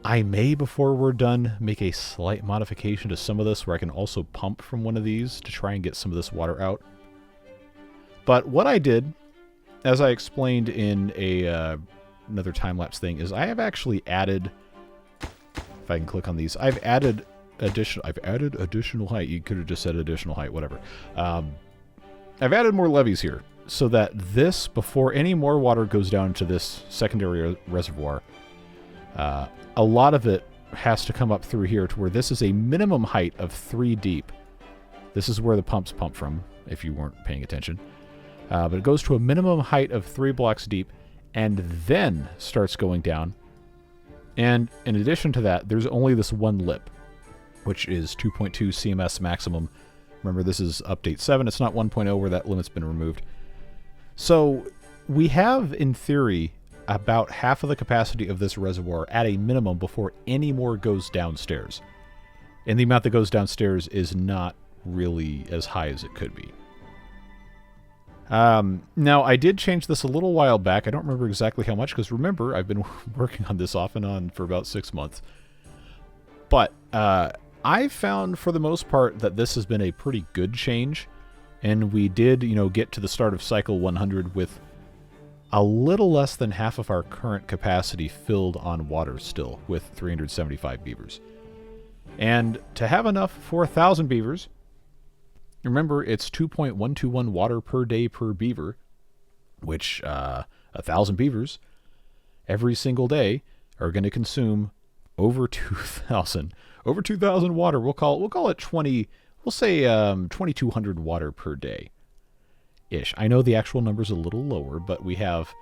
Speaker 1: I may, before we're done, make a slight modification to some of this where I can also pump from one of these to try and get some of this water out. But what I did, as I explained in another time-lapse thing, is I have actually added, if I can click on these, I've added additional height. You could have just said additional height, whatever. I've added more levees here so that this, before any more water goes down to this secondary reservoir, a lot of it has to come up through here to where this is a minimum height of 3 deep. This is where the pumps pump from, if you weren't paying attention. But it goes to a minimum height of 3 blocks deep and then starts going down. And in addition to that, there's only this one lip, which is 2.2 CMS maximum, Remember, this is update 7. It's not 1.0 where that limit's been removed. So we have, in theory, about half of the capacity of this reservoir at a minimum before any more goes downstairs. And the amount that goes downstairs is not really as high as it could be. Now, I did change this a little while back. I don't remember exactly how much, because remember, I've been working on this off and on for about 6 months. But I found, for the most part, that this has been a pretty good change. And we did, get to the start of cycle 100 with a little less than half of our current capacity filled on water still, with 375 beavers. And to have enough for 1,000 beavers, remember, it's 2.121 water per day per beaver, which 1,000 beavers every single day are going to consume over 2,000 water. We'll call it 20. We'll say 2,200 water per day ish. I know the actual number's a little lower, but we have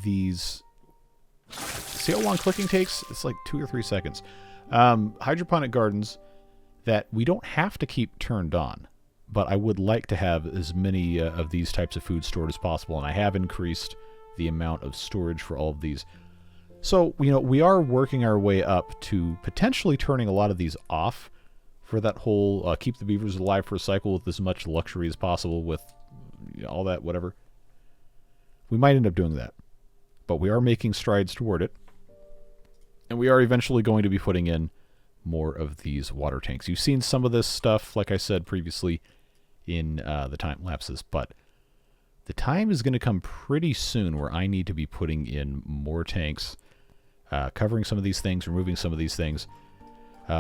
Speaker 1: these. See how long clicking takes? It's like 2 or 3 seconds. Hydroponic gardens that we don't have to keep turned on, but I would like to have as many of these types of food stored as possible, and I have increased the amount of storage for all of these. So, we are working our way up to potentially turning a lot of these off for that whole keep the beavers alive for a cycle with as much luxury as possible with all that, whatever. We might end up doing that, but we are making strides toward it, and we are eventually going to be putting in more of these water tanks. You've seen some of this stuff, like I said previously, in the time lapses, but the time is going to come pretty soon where I need to be putting in more tanks, covering some of these things, removing some of these things.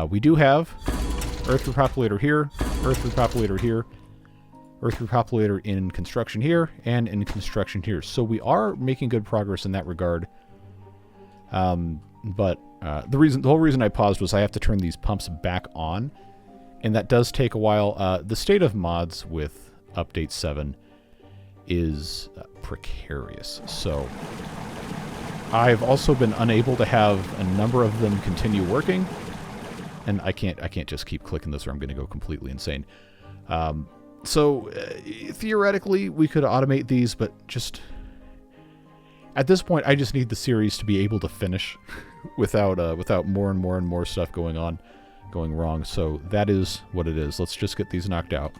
Speaker 1: We do have earth repopulator here, earth repopulator here, earth repopulator in construction here, and in construction here. So we are making good progress in that regard. But the whole reason I paused was I have to turn these pumps back on, and that does take a while. The state of mods with update 7 is precarious, so I've also been unable to have a number of them continue working, and I can't just keep clicking this or I'm going to go completely insane. So theoretically we could automate these, but just at this point I just need the series to be able to finish without more and more stuff going wrong. So that is what it is. Let's just get these knocked out.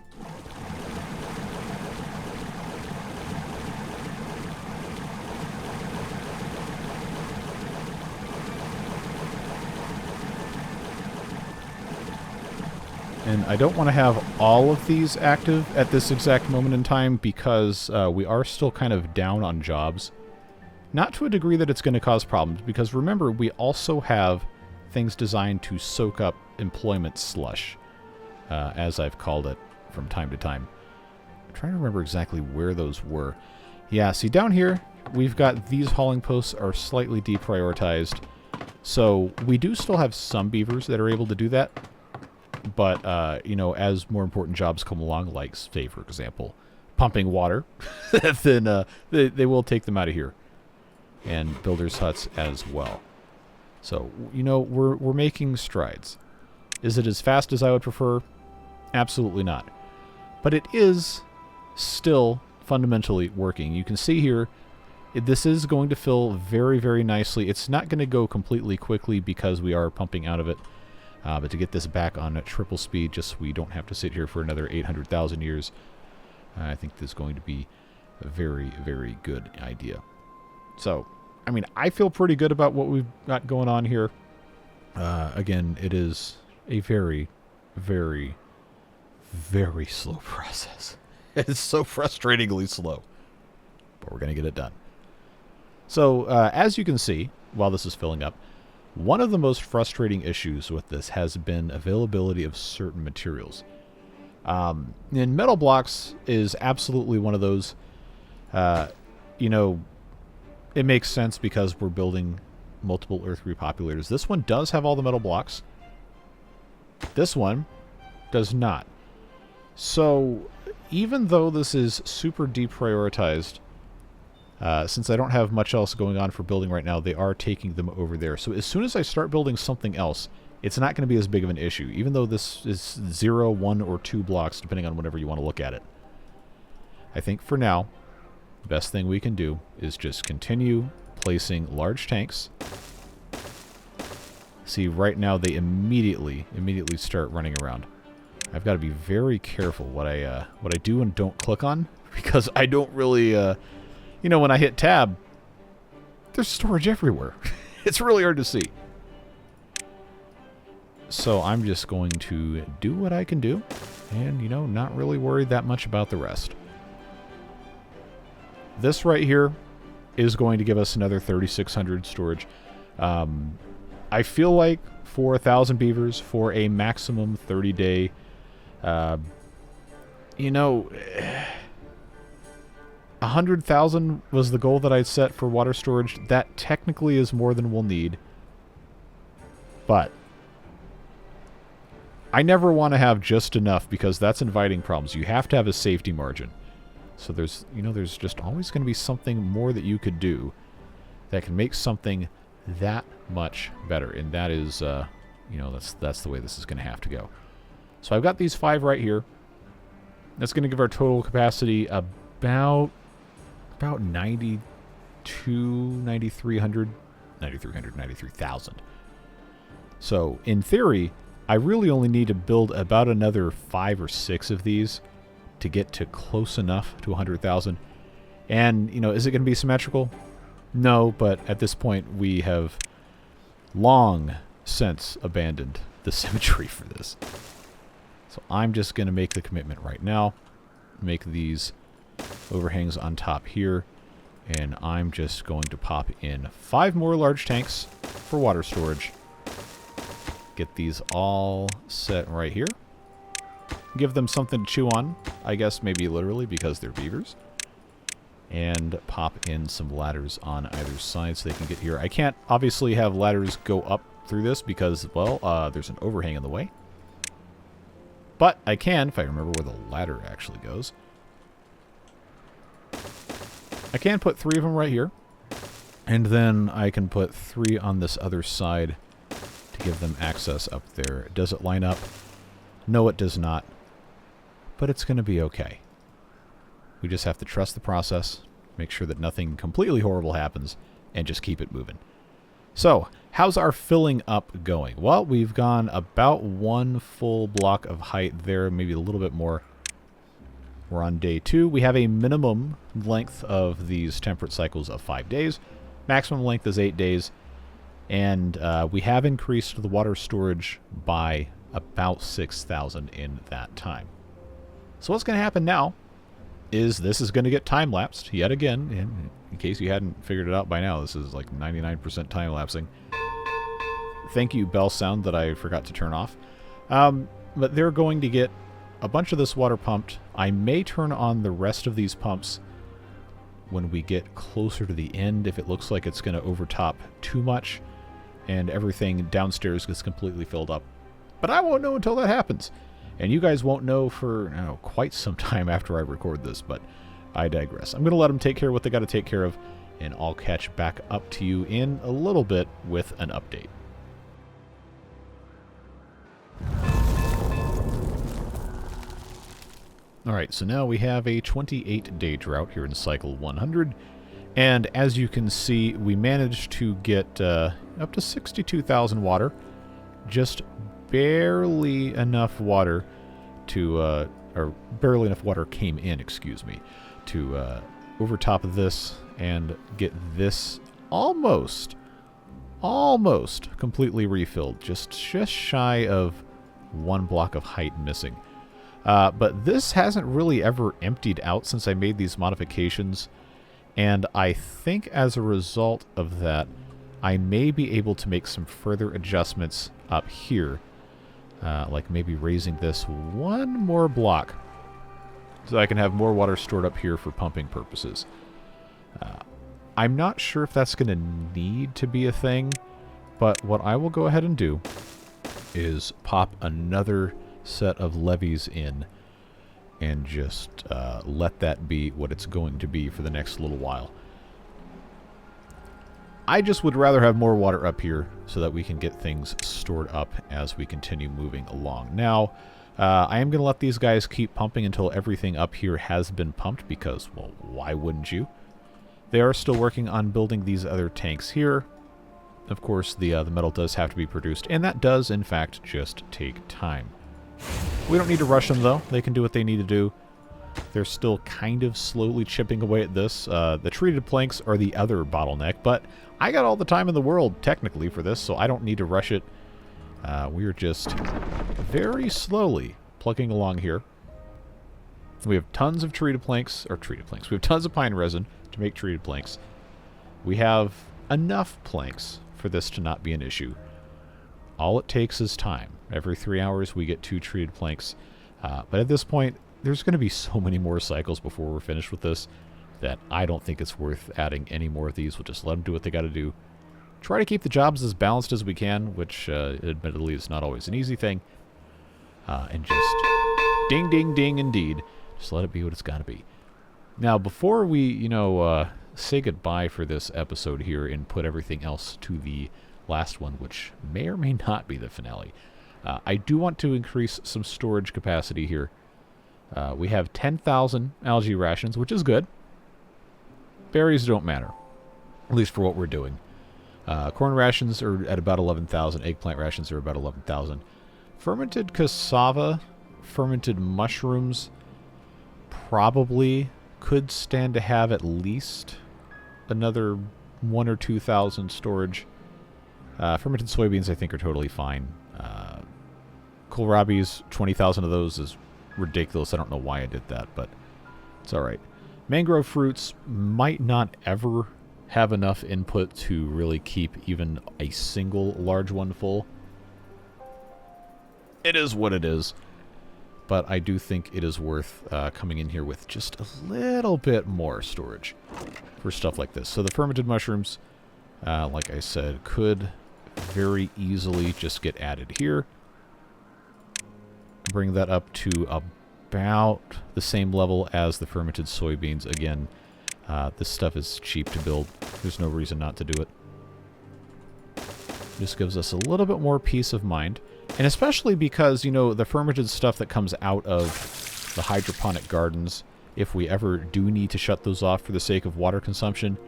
Speaker 1: And I don't want to have all of these active at this exact moment in time because we are still kind of down on jobs. Not to a degree that it's going to cause problems, because remember, we also have things designed to soak up employment slush, as I've called it from time to time. I'm trying to remember exactly where those were. Yeah, see down here, we've got these hauling posts are slightly deprioritized. So we do still have some beavers that are able to do that. But, as more important jobs come along, like, say, for example, pumping water, then they will take them out of here. And builders' huts as well. So, we're making strides. Is it as fast as I would prefer? Absolutely not. But it is still fundamentally working. You can see here, this is going to fill very, very nicely. It's not going to go completely quickly because we are pumping out of it. But to get this back on at triple speed, just so we don't have to sit here for another 800,000 years, I think this is going to be a very, very good idea. So, I feel pretty good about what we've got going on here. Again, it is a very, very, very slow process. It's so frustratingly slow. But we're going to get it done. So, as you can see, while this is filling up, one of the most frustrating issues with this has been availability of certain materials. And metal blocks is absolutely one of those. It makes sense because we're building multiple earth repopulators. This one does have all the metal blocks. This one does not. So even though this is super deprioritized, since I don't have much else going on for building right now, they are taking them over there. So as soon as I start building something else, it's not going to be as big of an issue, even though this is 0, 1, or 2 blocks, depending on whatever you want to look at it. I think for now, the best thing we can do is just continue placing large tanks. See, right now they immediately start running around. I've got to be very careful what I do and don't click on, because I don't really, you know, when I hit tab, there's storage everywhere. It's really hard to see. So I'm just going to do what I can do, and, you know, not really worried that much about the rest. This right here is going to give us another 3,600 storage. I feel like for 1,000 beavers, for a maximum 30-day, you know, 100,000 was the goal that I'd set for water storage. That technically is more than we'll need. But I never want to have just enough, because that's inviting problems. You have to have a safety margin. So there's, you know, there's just always going to be something more that you could do that can make something that much better. And that is, you know, that's the way this is going to have to go. So I've got these 5 right here. That's going to give our total capacity about 93,000. So in theory, I really only need to build about another 5 or 6 of these to get to close enough to 100,000. And, you know, is it going to be symmetrical? No, but at this point we have long since abandoned the symmetry for this. So I'm just going to make the commitment right now, make these overhangs on top here, and I'm just going to pop in 5 more large tanks for water storage. Get these all set right here. Give them something to chew on, I guess maybe literally, because they're beavers. And pop in some ladders on either side so they can get here. I can't obviously have ladders go up through this because, well, there's an overhang in the way. But I can, if I remember where the ladder actually goes. I can put 3 of them right here. And then I can put 3 on this other side to give them access up there. Does it line up? No, it does not. But it's going to be okay. We just have to trust the process, make sure that nothing completely horrible happens, and just keep it moving. So, how's our filling up going? Well, we've gone about 1 full block of height there, maybe a little bit more. We're on day 2. We have a minimum length of these temperate cycles of 5 days. Maximum length is 8 days. And we have increased the water storage by about 6,000 in that time. So what's going to happen now is this is going to get time-lapsed yet again. In case you hadn't figured it out by now, this is like 99% time-lapsing. Thank you, bell sound that I forgot to turn off. But they're going to get a bunch of this water pumped. I may turn on the rest of these pumps when we get closer to the end if it looks like it's going to overtop too much and everything downstairs gets completely filled up. But I won't know until that happens. And you guys won't know for, I don't know, quite some time after I record this, but I digress. I'm going to let them take care of what they got to take care of, and I'll catch back up to you in a little bit with an update. Alright, so now we have a 28-day drought here in cycle 100, and as you can see, we managed to get up to 62,000 water, just barely enough water to, or barely enough water came in, excuse me, to overtop this and get this almost completely refilled, just shy of 1 block of height missing. But this hasn't really ever emptied out since I made these modifications, and I think as a result of that, I may be able to make some further adjustments up here, like maybe raising this 1 more block so I can have more water stored up here for pumping purposes. I'm not sure if that's going to need to be a thing, but what I will go ahead and do is pop another set of levees in and just let that be what it's going to be for the next little while. I just would rather have more water up here so that we can get things stored up as we continue moving along. Now, I am going to let these guys keep pumping until everything up here has been pumped because, well, why wouldn't you? They are still working on building these other tanks here. Of course, the metal does have to be produced, and that does, in fact, just take time. We don't need to rush them, though. They can do what they need to do. They're still kind of slowly chipping away at this. The treated planks are the other bottleneck, but I got all the time in the world, technically, for this, so I don't need to rush it. We're just very slowly plugging along here. We have tons of treated planks. We have tons of pine resin to make treated planks. We have enough planks for this to not be an issue. All it takes is time. Every 3 hours we get 2 treated planks. But at this point, there's going to be so many more cycles before we're finished with this that I don't think it's worth adding any more of these. We'll just let them do what they got to do. Try to keep the jobs as balanced as we can, which admittedly is not always an easy thing. And just ding, ding, ding indeed. Just let it be what it's got to be. Now, before we, say goodbye for this episode here and put everything else to the last one, which may or may not be the finale, I do want to increase some storage capacity here. We have 10,000 algae rations, which is good. Berries don't matter, at least for what we're doing. Corn rations are at about 11,000. Eggplant rations are about 11,000. Fermented cassava, fermented mushrooms probably could stand to have at least another 1,000 or 2,000 storage. Fermented soybeans I think are totally fine. Kohlrabi's, 20,000 of those is ridiculous. I don't know why I did that, but it's alright. Mangrove fruits might not ever have enough input to really keep even a single large one full. It is what it is. But I do think it is worth coming in here with just a little bit more storage for stuff like this. So the fermented mushrooms, like I said, could very easily just get added here. Bring that up to about the same level as the fermented soybeans. Again, this stuff is cheap to build. There's no reason not to do it. Just gives us a little bit more peace of mind. And especially because, the fermented stuff that comes out of the hydroponic gardens, if we ever do need to shut those off for the sake of water consumption,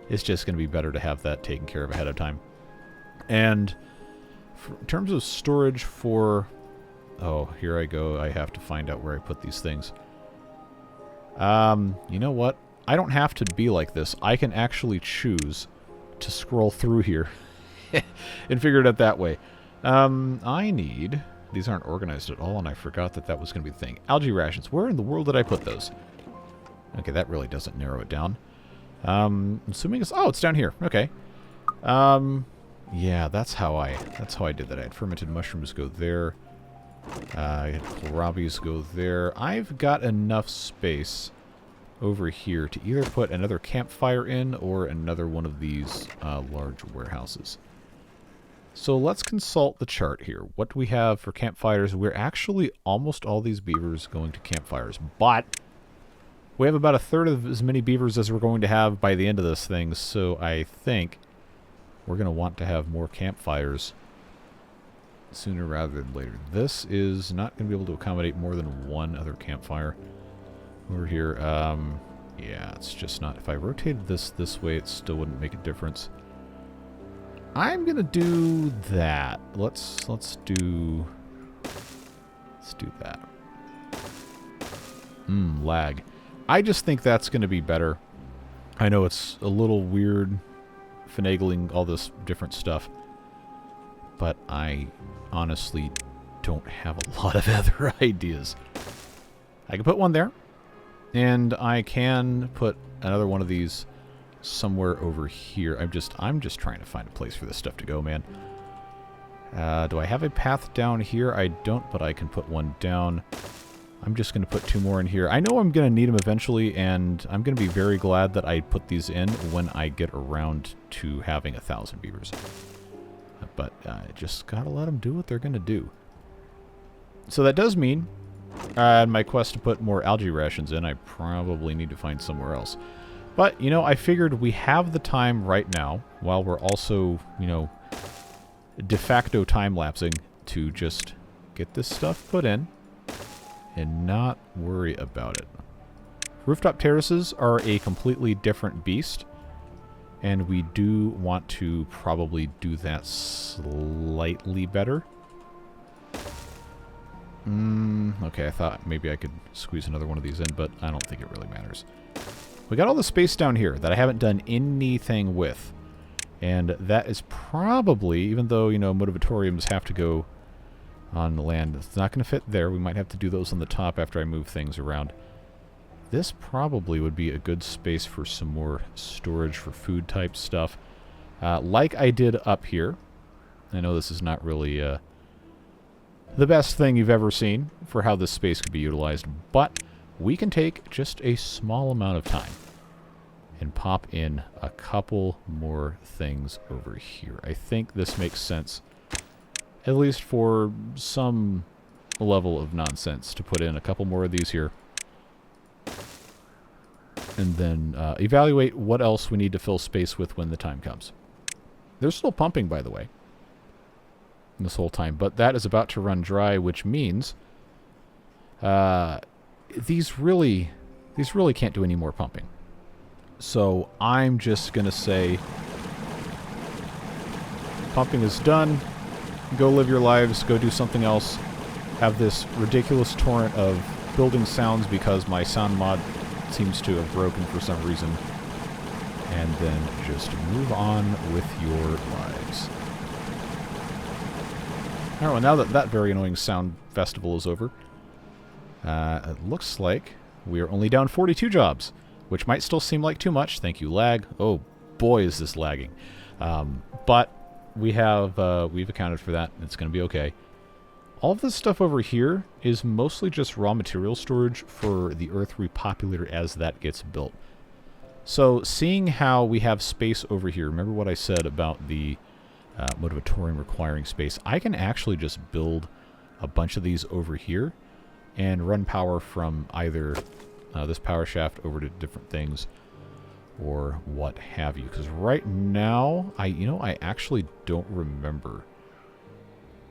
Speaker 1: it's just going to be better to have that taken care of ahead of time. And in terms of storage for... Oh, here I go. I have to find out where I put these things. You know what? I don't have to be like this. I can actually choose to scroll through here and figure it out that way. I need... These aren't organized at all, and I forgot that that was going to be the thing. Algae rations. Where in the world did I put those? Okay, that really doesn't narrow it down. Assuming it's... Oh, it's down here. Okay. Yeah, that's how I did that. I had fermented mushrooms go there. I had kohlrabi's go there. I've got enough space over here to either put another campfire in or another one of these large warehouses. So let's consult the chart here. What do we have for campfires? We're actually almost all these beavers going to campfires, but we have about a third of as many beavers as we're going to have by the end of this thing, so I think we're going to want to have more campfires sooner rather than later. This is not going to be able to accommodate more than one other campfire over here. Yeah, it's just not. If I rotated this way, it still wouldn't make a difference. I'm gonna do that. Let's do that. Lag. I just think that's gonna be better. I know it's a little weird finagling all this different stuff, but I honestly don't have a lot of other ideas. I can put one there, and I can put another one of these somewhere over here. I'm just trying to find a place for this stuff to go, man. Do I have a path down here? I don't, but I can put one down. I'm just going to put 2 more in here. I know I'm going to need them eventually, and I'm going to be very glad that I put these in when I get around to having 1,000 beavers. But just got to let them do what they're going to do. So that does mean, in my quest to put more algae rations in, I probably need to find somewhere else. But, you know, I figured we have the time right now, while we're also, you know, de facto time-lapsing, to just get this stuff put in and not worry about it. Rooftop terraces are a completely different beast, and we do want to probably do that slightly better. Okay, I thought maybe I could squeeze another one of these in, but I don't think it really matters. We got all the space down here that I haven't done anything with. And that is probably, even though, you know, motivatoriums have to go on the land, it's not going to fit there. We might have to do those on the top after I move things around. This probably would be a good space for some more storage for food type stuff. Like I did up here. I know this is not really the best thing you've ever seen for how this space could be utilized, but we can take just a small amount of time and pop in a couple more things over here. I think this makes sense, at least for some level of nonsense, to put in a couple more of these here. And then evaluate what else we need to fill space with when the time comes. They're still pumping, by the way, this whole time, but that is about to run dry, which means these really can't do any more pumping. So I'm just going to say pumping is done. Go live your lives. Go do something else. Have this ridiculous torrent of building sounds because my sound mod seems to have broken for some reason. And then just move on with your lives. Alright, well, now that that very annoying sound festival is over, it looks like we are only down 42 jobs, which might still seem like too much. Thank you, lag. Oh, boy, is this lagging. But we have, we've accounted for that. It's going to be okay. All of this stuff over here is mostly just raw material storage for the Earth repopulator as that gets built. So, seeing how we have space over here, remember what I said about the motivatorium requiring space, I can actually just build a bunch of these over here and run power from either this power shaft over to different things or what have you. Because right now, I actually don't remember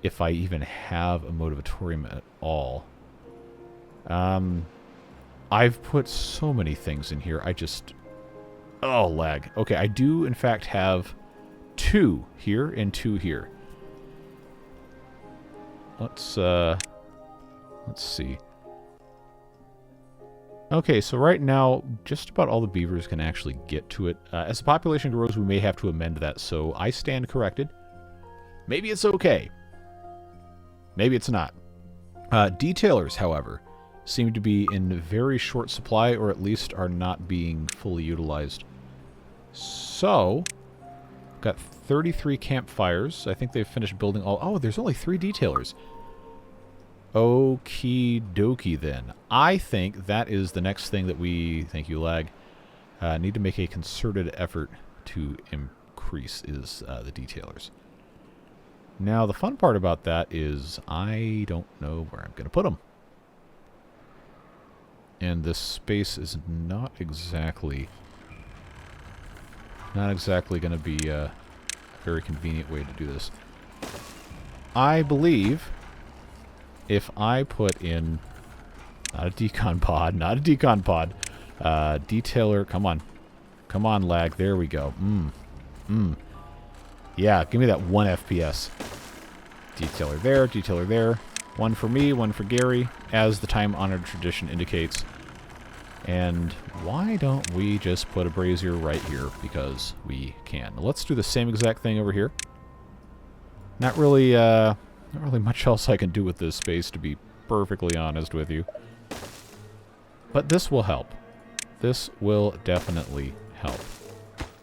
Speaker 1: if I even have a motivatorium at all. I've put so many things in here. Oh, lag. Okay, I do in fact have 2 here and 2 here. Let's see. Okay, so right now, just about all the beavers can actually get to it. As the population grows, we may have to amend that, so I stand corrected. Maybe it's okay. Maybe it's not. Detailers, however, seem to be in very short supply, or at least are not being fully utilized. So, got 33 campfires. I think they've finished building all... Oh, there's only 3 detailers. Okie dokie then. I think that is the next thing that we, thank you lag, need to make a concerted effort to increase is the detailers. Now the fun part about that is I don't know where I'm going to put them. And this space is not exactly going to be a very convenient way to do this. I believe if I put in, not a decon pod, detailer, come on lag, there we go. Yeah, give me that 1 FPS. Detailer there. One for me, one for Gary, as the time-honored tradition indicates. And why don't we just put a brazier right here, because we can. Let's do the same exact thing over here. Not really much else I can do with this space, to be perfectly honest with you. But this will help. This will definitely help.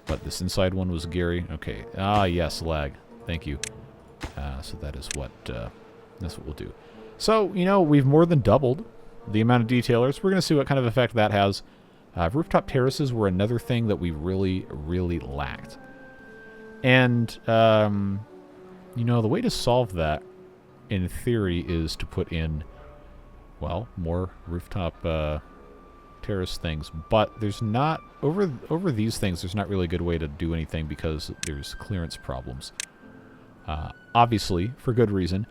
Speaker 1: But this inside one was Gary. Okay. Ah, yes, lag. Thank you. So that is what, that's what we'll do. So, we've more than doubled the amount of detailers. We're going to see what kind of effect that has. Rooftop terraces were another thing that we really, really lacked. And, the way to solve that, in theory, is to put in, well, more rooftop terrace things, but there's not over these things. There's not really a good way to do anything because there's clearance problems. Obviously, for good reason.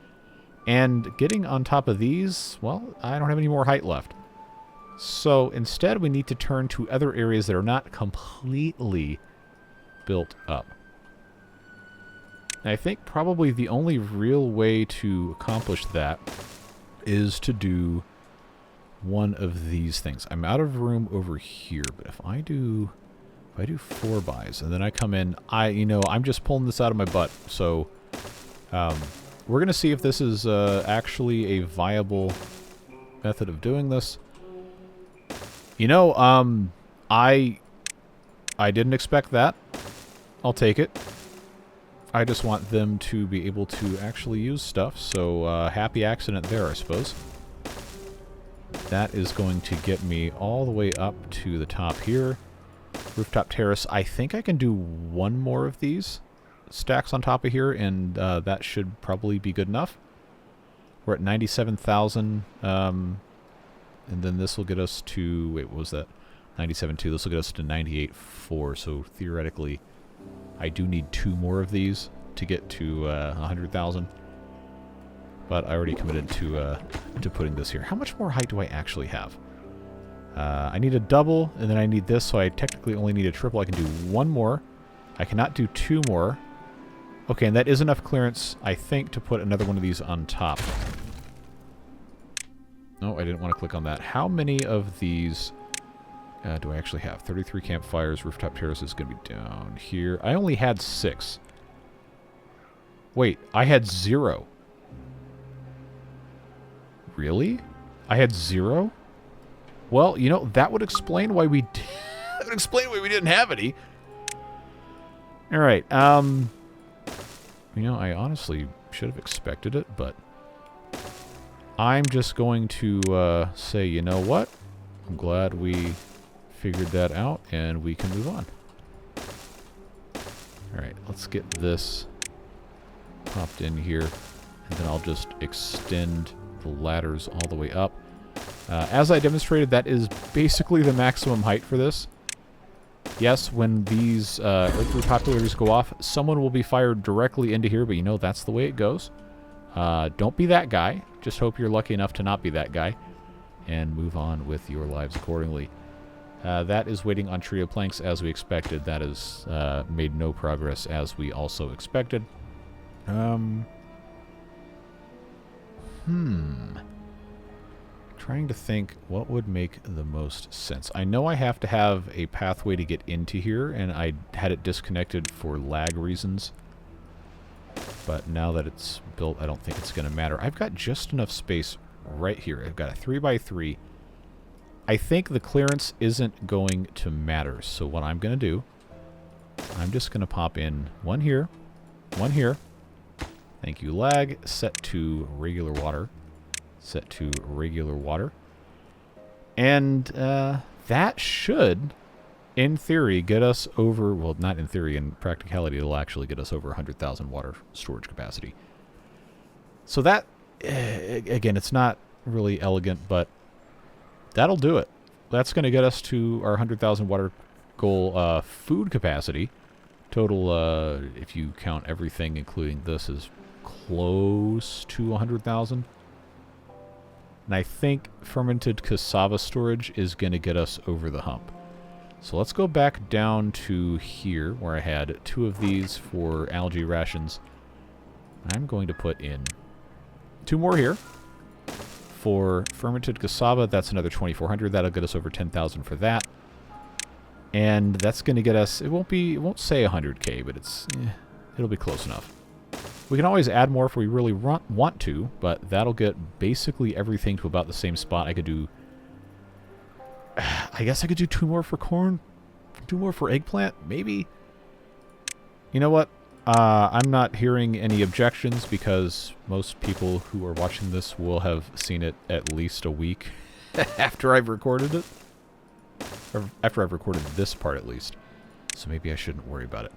Speaker 1: And getting on top of these, well, I don't have any more height left. So instead, we need to turn to other areas that are not completely built up. And I think probably the only real way to accomplish that is to do one of these things. I'm out of room over here, but if I do 4 bys and then I come in, I'm just pulling this out of my butt. So we're gonna see if this is actually a viable method of doing this. I didn't expect that. I'll take it. I just want them to be able to actually use stuff, so happy accident there, I suppose. That is going to get me all the way up to the top here. Rooftop terrace. I think I can do one more of these stacks on top of here, and that should probably be good enough. We're at 97,000, and then this will get us to, wait, what was that? 97.2. This will get us to 98.4, so theoretically I do need 2 more of these to get to 100,000. But I already committed to putting this here. How much more height do I actually have? I need a double, and then I need this, so I technically only need a triple. I can do 1 more. I cannot do 2 more. Okay, and that is enough clearance, I think, to put another one of these on top. No, I didn't want to click on that. How many of these do I actually have? 33 campfires. Rooftop terrace is going to be down here. I only had 6. Wait, I had 0. Really? I had 0? Well, that would explain why we that would explain why we didn't have any. All right. I honestly should have expected it, but I'm just going to say, you know what? I'm glad we figured that out, and we can move on. All right, let's get this popped in here, and then I'll just extend the ladders all the way up. As I demonstrated, that is basically the maximum height for this. Yes, when these Earth repopulators go off, someone will be fired directly into here, but that's the way it goes. Don't be that guy. Just hope you're lucky enough to not be that guy, and move on with your lives accordingly. That is waiting on trio planks as we expected. That has made no progress as we also expected. Trying to think what would make the most sense. I know I have to have a pathway to get into here, and I had it disconnected for lag reasons. But now that it's built, I don't think it's going to matter. I've got just enough space right here. I've got a 3x3. I think the clearance isn't going to matter. So what I'm going to do, I'm just going to pop in 1 here, 1 here. Thank you, lag. Set to regular water. Set to regular water. And that should, in theory, get us over, well, not in theory, in practicality, it'll actually get us over 100,000 water storage capacity. So that, again, it's not really elegant, but that'll do it. That's going to get us to our 100,000 water goal. Food capacity, total, if you count everything, including this, is close to 100,000. And I think fermented cassava storage is going to get us over the hump. So let's go back down to here where I had 2 of these for algae rations. I'm going to put in 2 more here. For fermented cassava, that's another 2,400. That'll get us over 10,000 for that. And that's going to get us, it won't say 100K, but it'll be close enough. We can always add more if we really want to, but that'll get basically everything to about the same spot. I could do, I guess I could do 2 more for corn, 2 more for eggplant, maybe. You know what? I'm not hearing any objections because most people who are watching this will have seen it at least a week after I've recorded it. Or after I've recorded this part, at least. So maybe I shouldn't worry about it.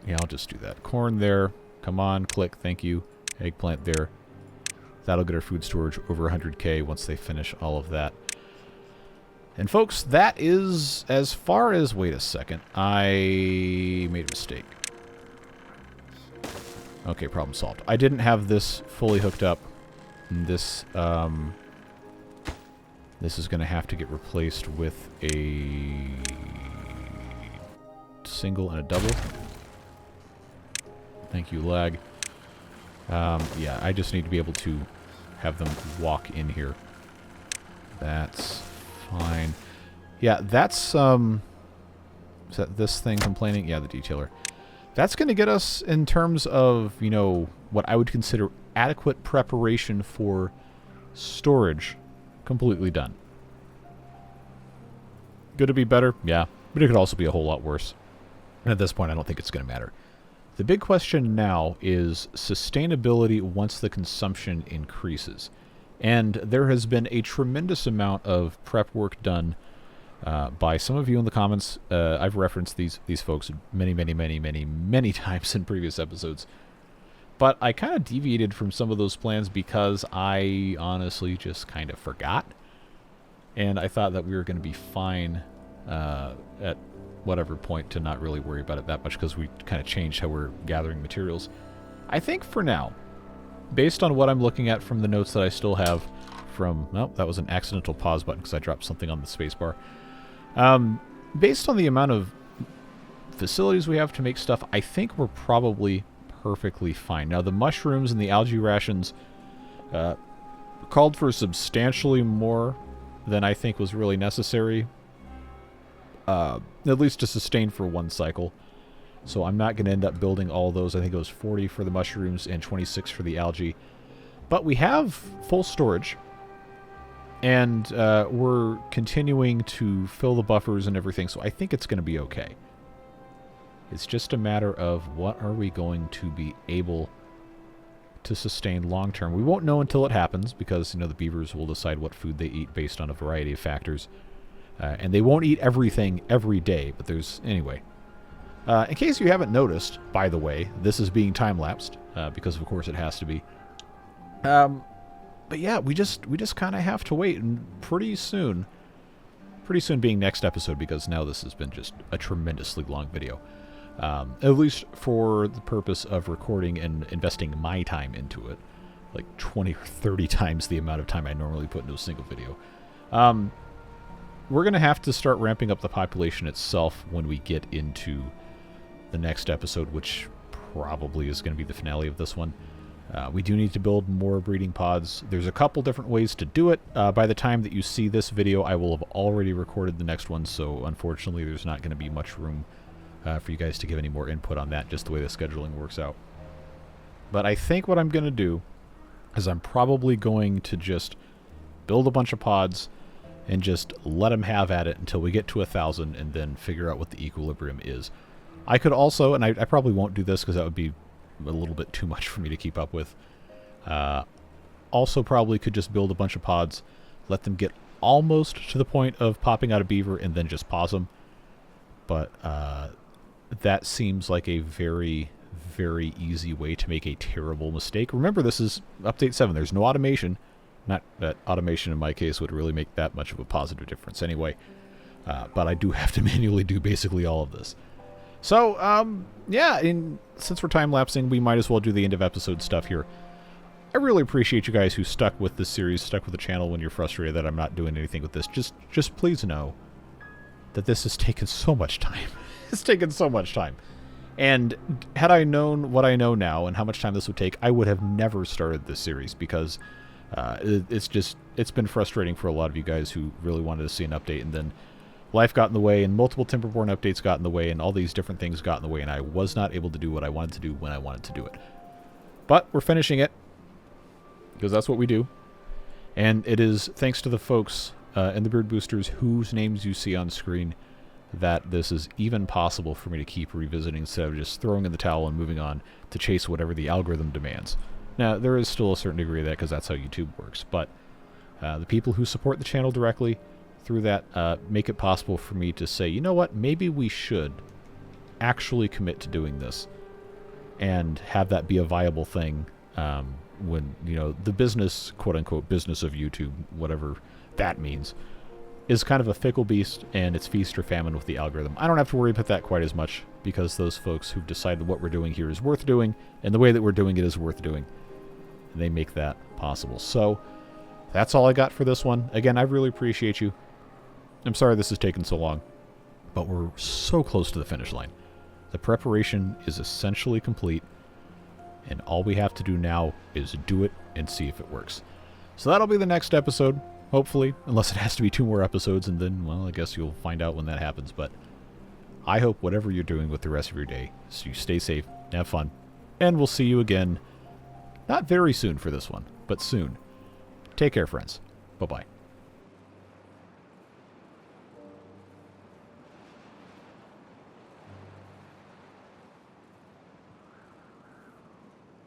Speaker 1: Yeah, I'll just do that. Corn there. Come on, click. Thank you. Eggplant there. That'll get our food storage over 100K once they finish all of that. And folks, that is as far as... Wait a second. I made a mistake. Okay, problem solved. I didn't have this fully hooked up. This, this is going to have to get replaced with a single and a double. Thank you, lag. Yeah, I just need to be able to have them walk in here. That's fine. Yeah, that's, is that this thing complaining? Yeah, the detailer. That's going to get us, in terms of, you know, what I would consider adequate preparation for storage, completely done. Could it be better? Yeah, but it could also be a whole lot worse. And at this point, I don't think it's going to matter. The big question now is sustainability once the consumption increases. And there has been a tremendous amount of prep work done by some of you in the comments. I've referenced these folks many times in previous episodes. But I kind of deviated from some of those plans because I honestly just kind of forgot. And I thought that we were going to be fine at whatever point to not really worry about it that much because we kind of changed how we're gathering materials. I think for now, based on what I'm looking at from the notes that I still have from... Nope, that was an accidental pause button because I dropped something on the spacebar. Based on the amount of facilities we have to make stuff, I think we're probably perfectly fine. Now, the mushrooms and the algae rations called for substantially more than I think was really necessary, at least to sustain for one cycle. So I'm not going to end up building all those. I think it was 40 for the mushrooms and 26 for the algae. But we have full storage. And we're continuing to fill the buffers and everything, so I think it's going to be okay. It's just a matter of what are we going to be able to sustain long term. We won't know until it happens because, you know, the beavers will decide what food they eat based on a variety of factors. And they won't eat everything every day, but there's... Anyway. In case you haven't noticed, by the way, this is being time-lapsed, because of course it has to be. But yeah, we just kind of have to wait, and pretty soon being next episode, because now this has been just a tremendously long video, at least for the purpose of recording and investing my time into it, like 20 or 30 times the amount of time I normally put into a single video. We're going to have to start ramping up the population itself when we get into the next episode, which probably is going to be the finale of this one. We do need to build more breeding pods. There's a couple different ways to do it. By the time that you see this video, I will have already recorded the next one, so unfortunately there's not going to be much room for you guys to give any more input on that, just the way the scheduling works out. But I think what I'm going to do is I'm probably going to just build a bunch of pods and just let them have at it until we get to 1,000 and then figure out what the equilibrium is. I could also, and I probably won't do this because that would be a little bit too much for me to keep up with. Also probably could just build a bunch of pods, let them get almost to the point of popping out a beaver, and then just pause them. But that seems like a very, very easy way to make a terrible mistake. Remember, this is Update 7. There's no automation. Not that automation in my case would really make that much of a positive difference anyway. But I do have to manually do basically all of this. So, yeah, since we're time-lapsing, we might as well do the end-of-episode stuff here. I really appreciate you guys who stuck with this series, stuck with the channel when you're frustrated that I'm not doing anything with this. Just please know that this has taken so much time. It's taken so much time. And had I known what I know now and how much time this would take, I would have never started this series because it's been frustrating for a lot of you guys who really wanted to see an update, and then life got in the way, and multiple Timberborn updates got in the way, and all these different things got in the way, and I was not able to do what I wanted to do when I wanted to do it. But we're finishing it, because that's what we do. And it is thanks to the folks in the Beard Boosters whose names you see on screen that this is even possible for me to keep revisiting instead of just throwing in the towel and moving on to chase whatever the algorithm demands. Now, there is still a certain degree of that because that's how YouTube works, but the people who support the channel directly through that make it possible for me to say, you know what, maybe we should actually commit to doing this and have that be a viable thing when, you know, the business, quote-unquote, business of YouTube, whatever that means, is kind of a fickle beast, and it's feast or famine with the algorithm. I don't have to worry about that quite as much, because those folks who've decided what we're doing here is worth doing, and the way that we're doing it is worth doing, they make that possible. So that's all I got for this one. Again, I really appreciate you. I'm sorry this has taken so long, but we're so close to the finish line. The preparation is essentially complete, and all we have to do now is do it and see if it works. So that'll be the next episode, hopefully, unless it has to be 2 more episodes, and then, well, I guess you'll find out when that happens. But I hope whatever you're doing with the rest of your day, so you stay safe, have fun, and we'll see you again, not very soon for this one, but soon. Take care, friends. Bye-bye.